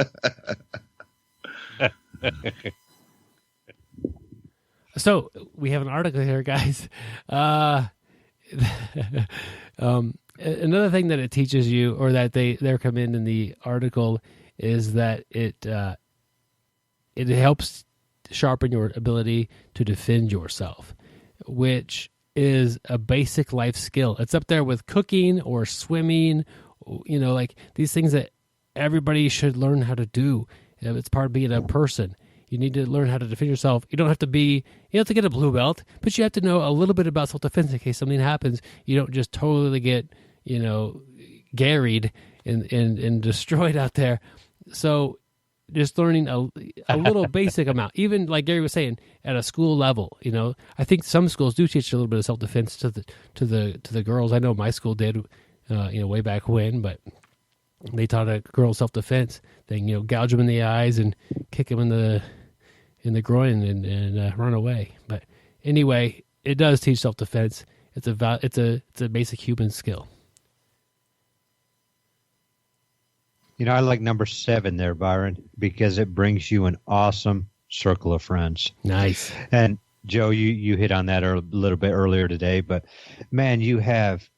So we have an article here, guys. Another thing that it teaches you, or that they recommend in the article, is that it helps sharpen your ability to defend yourself, which is a basic life skill. It's up there with cooking or swimming, like these things that everybody should learn how to do. It's part of being a person. You need to learn how to defend yourself. You have to get a blue belt, but you have to know a little bit about self-defense in case something happens. You don't just totally get, garried and destroyed out there. So just learning a little basic amount, even like Gary was saying, at a school level. I think some schools do teach a little bit of self-defense to the girls. I know my school did, way back when, but they taught a girl self-defense thing. Gouge them in the eyes and kick them in the groin and run away. But anyway, it does teach self-defense. It's a basic human skill. I like number 7 there, Byron, because it brings you an awesome circle of friends. Nice. And Joe, you hit on that a little bit earlier today, but man, you have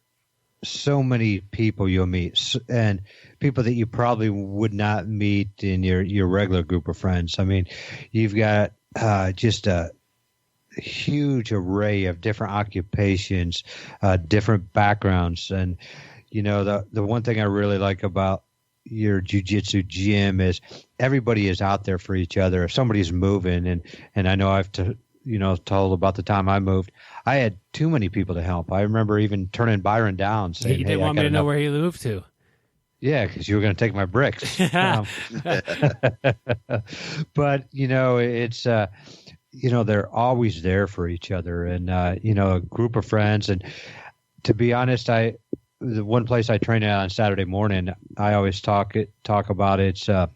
so many people you'll meet, and people that you probably would not meet in your regular group of friends. I mean, you've got just a huge array of different occupations, different backgrounds, and the one thing I really like about your jiu-jitsu gym is everybody is out there for each other. If somebody's moving, and I know I've told about the time I moved, I had too many people to help. I remember even turning Byron down, saying, "You didn't want me to know where he moved to." Yeah, because you were going to take my bricks. But it's they're always there for each other, and a group of friends. And to be honest, the one place I train at on Saturday morning, I always talk about it's a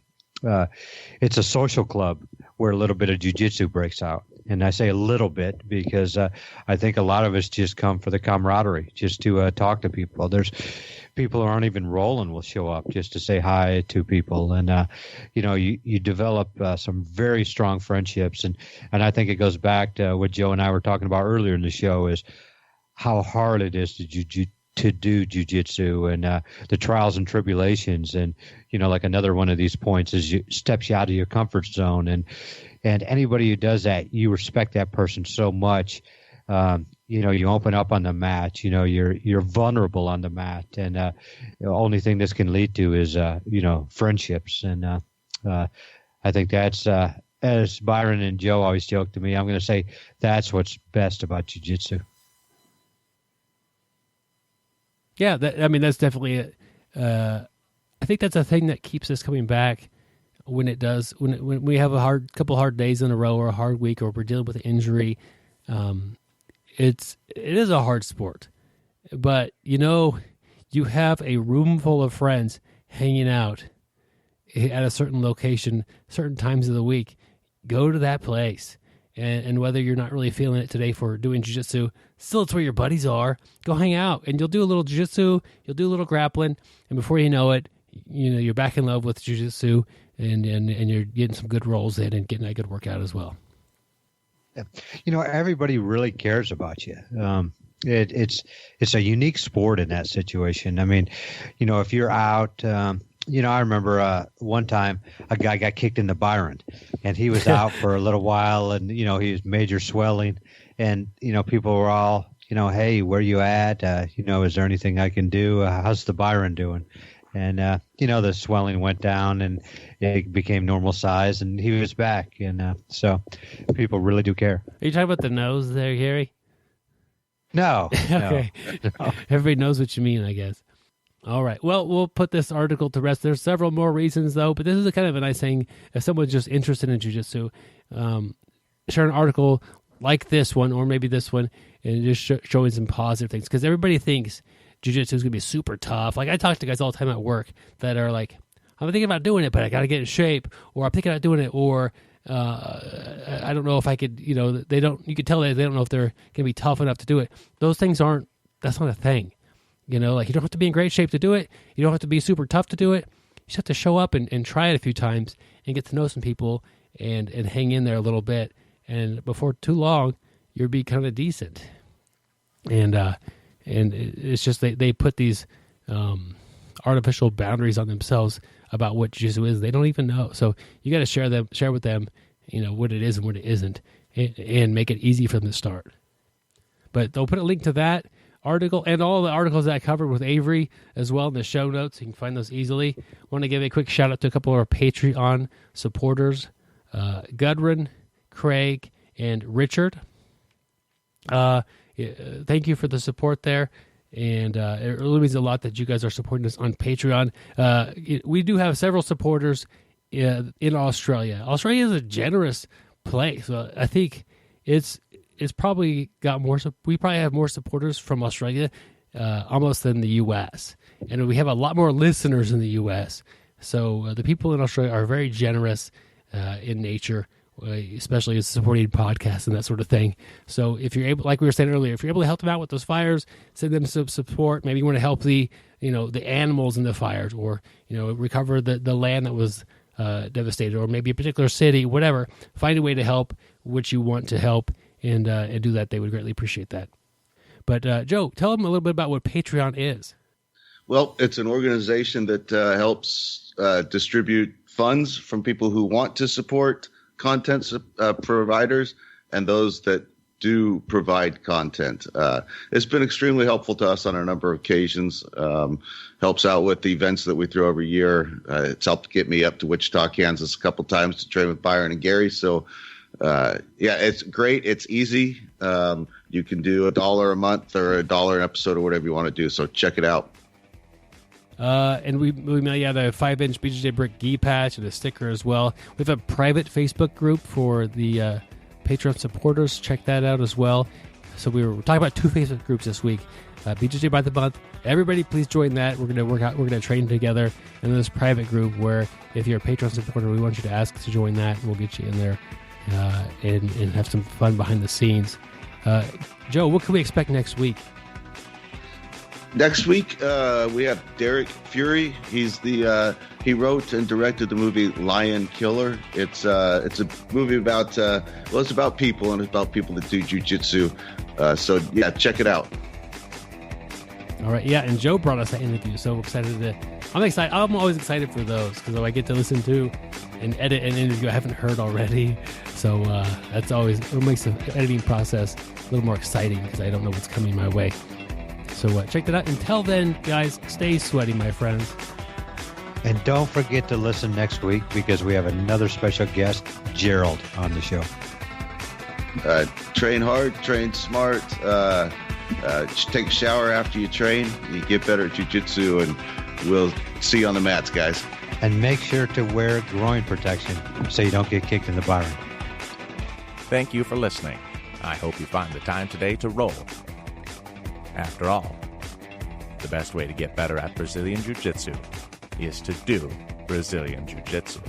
social club where a little bit of jiu-jitsu breaks out. And I say a little bit because I think a lot of us just come for the camaraderie, just to talk to people. There's people who aren't even rolling will show up just to say hi to people. And, you develop some very strong friendships. And I think it goes back to what Joe and I were talking about earlier in the show, is how hard it is to do jiu-jitsu, and the trials and tribulations. And, like another one of these points is steps you out of your comfort zone. And anybody who does that, you respect that person so much. You open up on the mat, you're vulnerable on the mat. And the only thing this can lead to is, friendships. And I think that's, as Byron and Joe always joke to me, I'm going to say that's what's best about jiu-jitsu. Yeah, that's definitely it. I think that's a thing that keeps us coming back when we have a couple hard days in a row, or a hard week, or we're dealing with an injury. It is a hard sport, but you have a room full of friends hanging out at a certain location, certain times of the week. Go to that place. And whether you're not really feeling it today for doing jiu-jitsu, still it's where your buddies are. Go hang out, and you'll do a little jiu-jitsu, you'll do a little grappling, and before you know it, you're back in love with jiu-jitsu, and you're getting some good rolls in and getting that good workout as well. Everybody really cares about you. It's a unique sport in that situation. I mean, if you're out, I remember one time a guy got kicked in the Byron, and he was out for a little while, and he was major swelling, and people were all, hey, where you at? Is there anything I can do? How's the Byron doing? And the swelling went down, and it became normal size, and he was back, and so people really do care. Are you talking about the nose there, Gary? No. Okay. No. Everybody knows what you mean, I guess. All right. Well, we'll put this article to rest. There's several more reasons, though, but this is a kind of a nice thing. If someone's just interested in jiu-jitsu, share an article like this one, or maybe this one, and just showing some positive things. Because everybody thinks jiu-jitsu is going to be super tough. Like, I talk to guys all the time at work that are like, I'm thinking about doing it, but I got to get in shape, or I'm thinking about doing it, or I don't know if I could, you could tell that they don't know if they're going to be tough enough to do it. Those things that's not a thing. You don't have to be in great shape to do it. You don't have to be super tough to do it. You just have to show up and try it a few times and get to know some people and hang in there a little bit. And before too long, you'll be kind of decent. And it's just they put these artificial boundaries on themselves about what jiu-jitsu is. They don't even know. So you got to share with them, what it is and what it isn't, and make it easy for them to start. But they'll put a link to that article and all the articles that I covered with Averi as well in the show notes. You can find those easily. I want to give a quick shout out to a couple of our Patreon supporters, Gudrun, Craig, and Richard. Thank you for the support there. And it really means a lot that you guys are supporting us on Patreon. We do have several supporters in Australia. Australia is a generous place. I think it's probably got more. We probably have more supporters from Australia almost than the U.S. And we have a lot more listeners in the U.S. So the people in Australia are very generous in nature, especially as supporting podcasts and that sort of thing. So if you're able, like we were saying earlier, if you're able to help them out with those fires, send them some support. Maybe you want to help the the animals in the fires, or recover the land that was devastated, or maybe a particular city, whatever. Find a way to help which you want to help, and do that. They would greatly appreciate that. But Joe, tell them a little bit about what Patreon is. Well, it's an organization that helps distribute funds from people who want to support content providers and those that do provide content. It's been extremely helpful to us on a number of occasions. Helps out with the events that we throw every year. It's helped get me up to Wichita, Kansas a couple times to train with Byron and Gary. So, it's great. It's easy. You can do $1 a month or $1 an episode or whatever you want to do. So check it out. And we mail you out a 5-inch BjjBrick gi patch and a sticker as well. We have a private Facebook group for the Patreon supporters. Check that out as well. So we were talking about 2 Facebook groups this week. BJJ by the month. Everybody, please join that. We're gonna work out. We're gonna train together. And then this private group where if you're a Patreon supporter, we want you to ask to join that. We'll get you in there and have some fun behind the scenes. Joe, what can we expect next week? Next week, we have Derek Fury. He's he wrote and directed the movie Lion Killer. It's a movie about it's about people, and it's about people that do jiu-jitsu. So yeah, check it out. All right, yeah, and Joe brought us that interview, so excited I'm excited. I'm always excited for those because I get to listen to and edit an interview I haven't heard already. So that's always it makes the editing process a little more exciting because I don't know what's coming my way. So check that out. Until then, guys, stay sweaty, my friends. And don't forget to listen next week because we have another special guest, Gerald, on the show. Train hard, train smart. Take a shower after you train. You get better at jiu-jitsu, and we'll see you on the mats, guys. And make sure to wear groin protection so you don't get kicked in the Byron. Thank you for listening. I hope you find the time today to roll. After all, the best way to get better at Brazilian Jiu-Jitsu is to do Brazilian Jiu-Jitsu.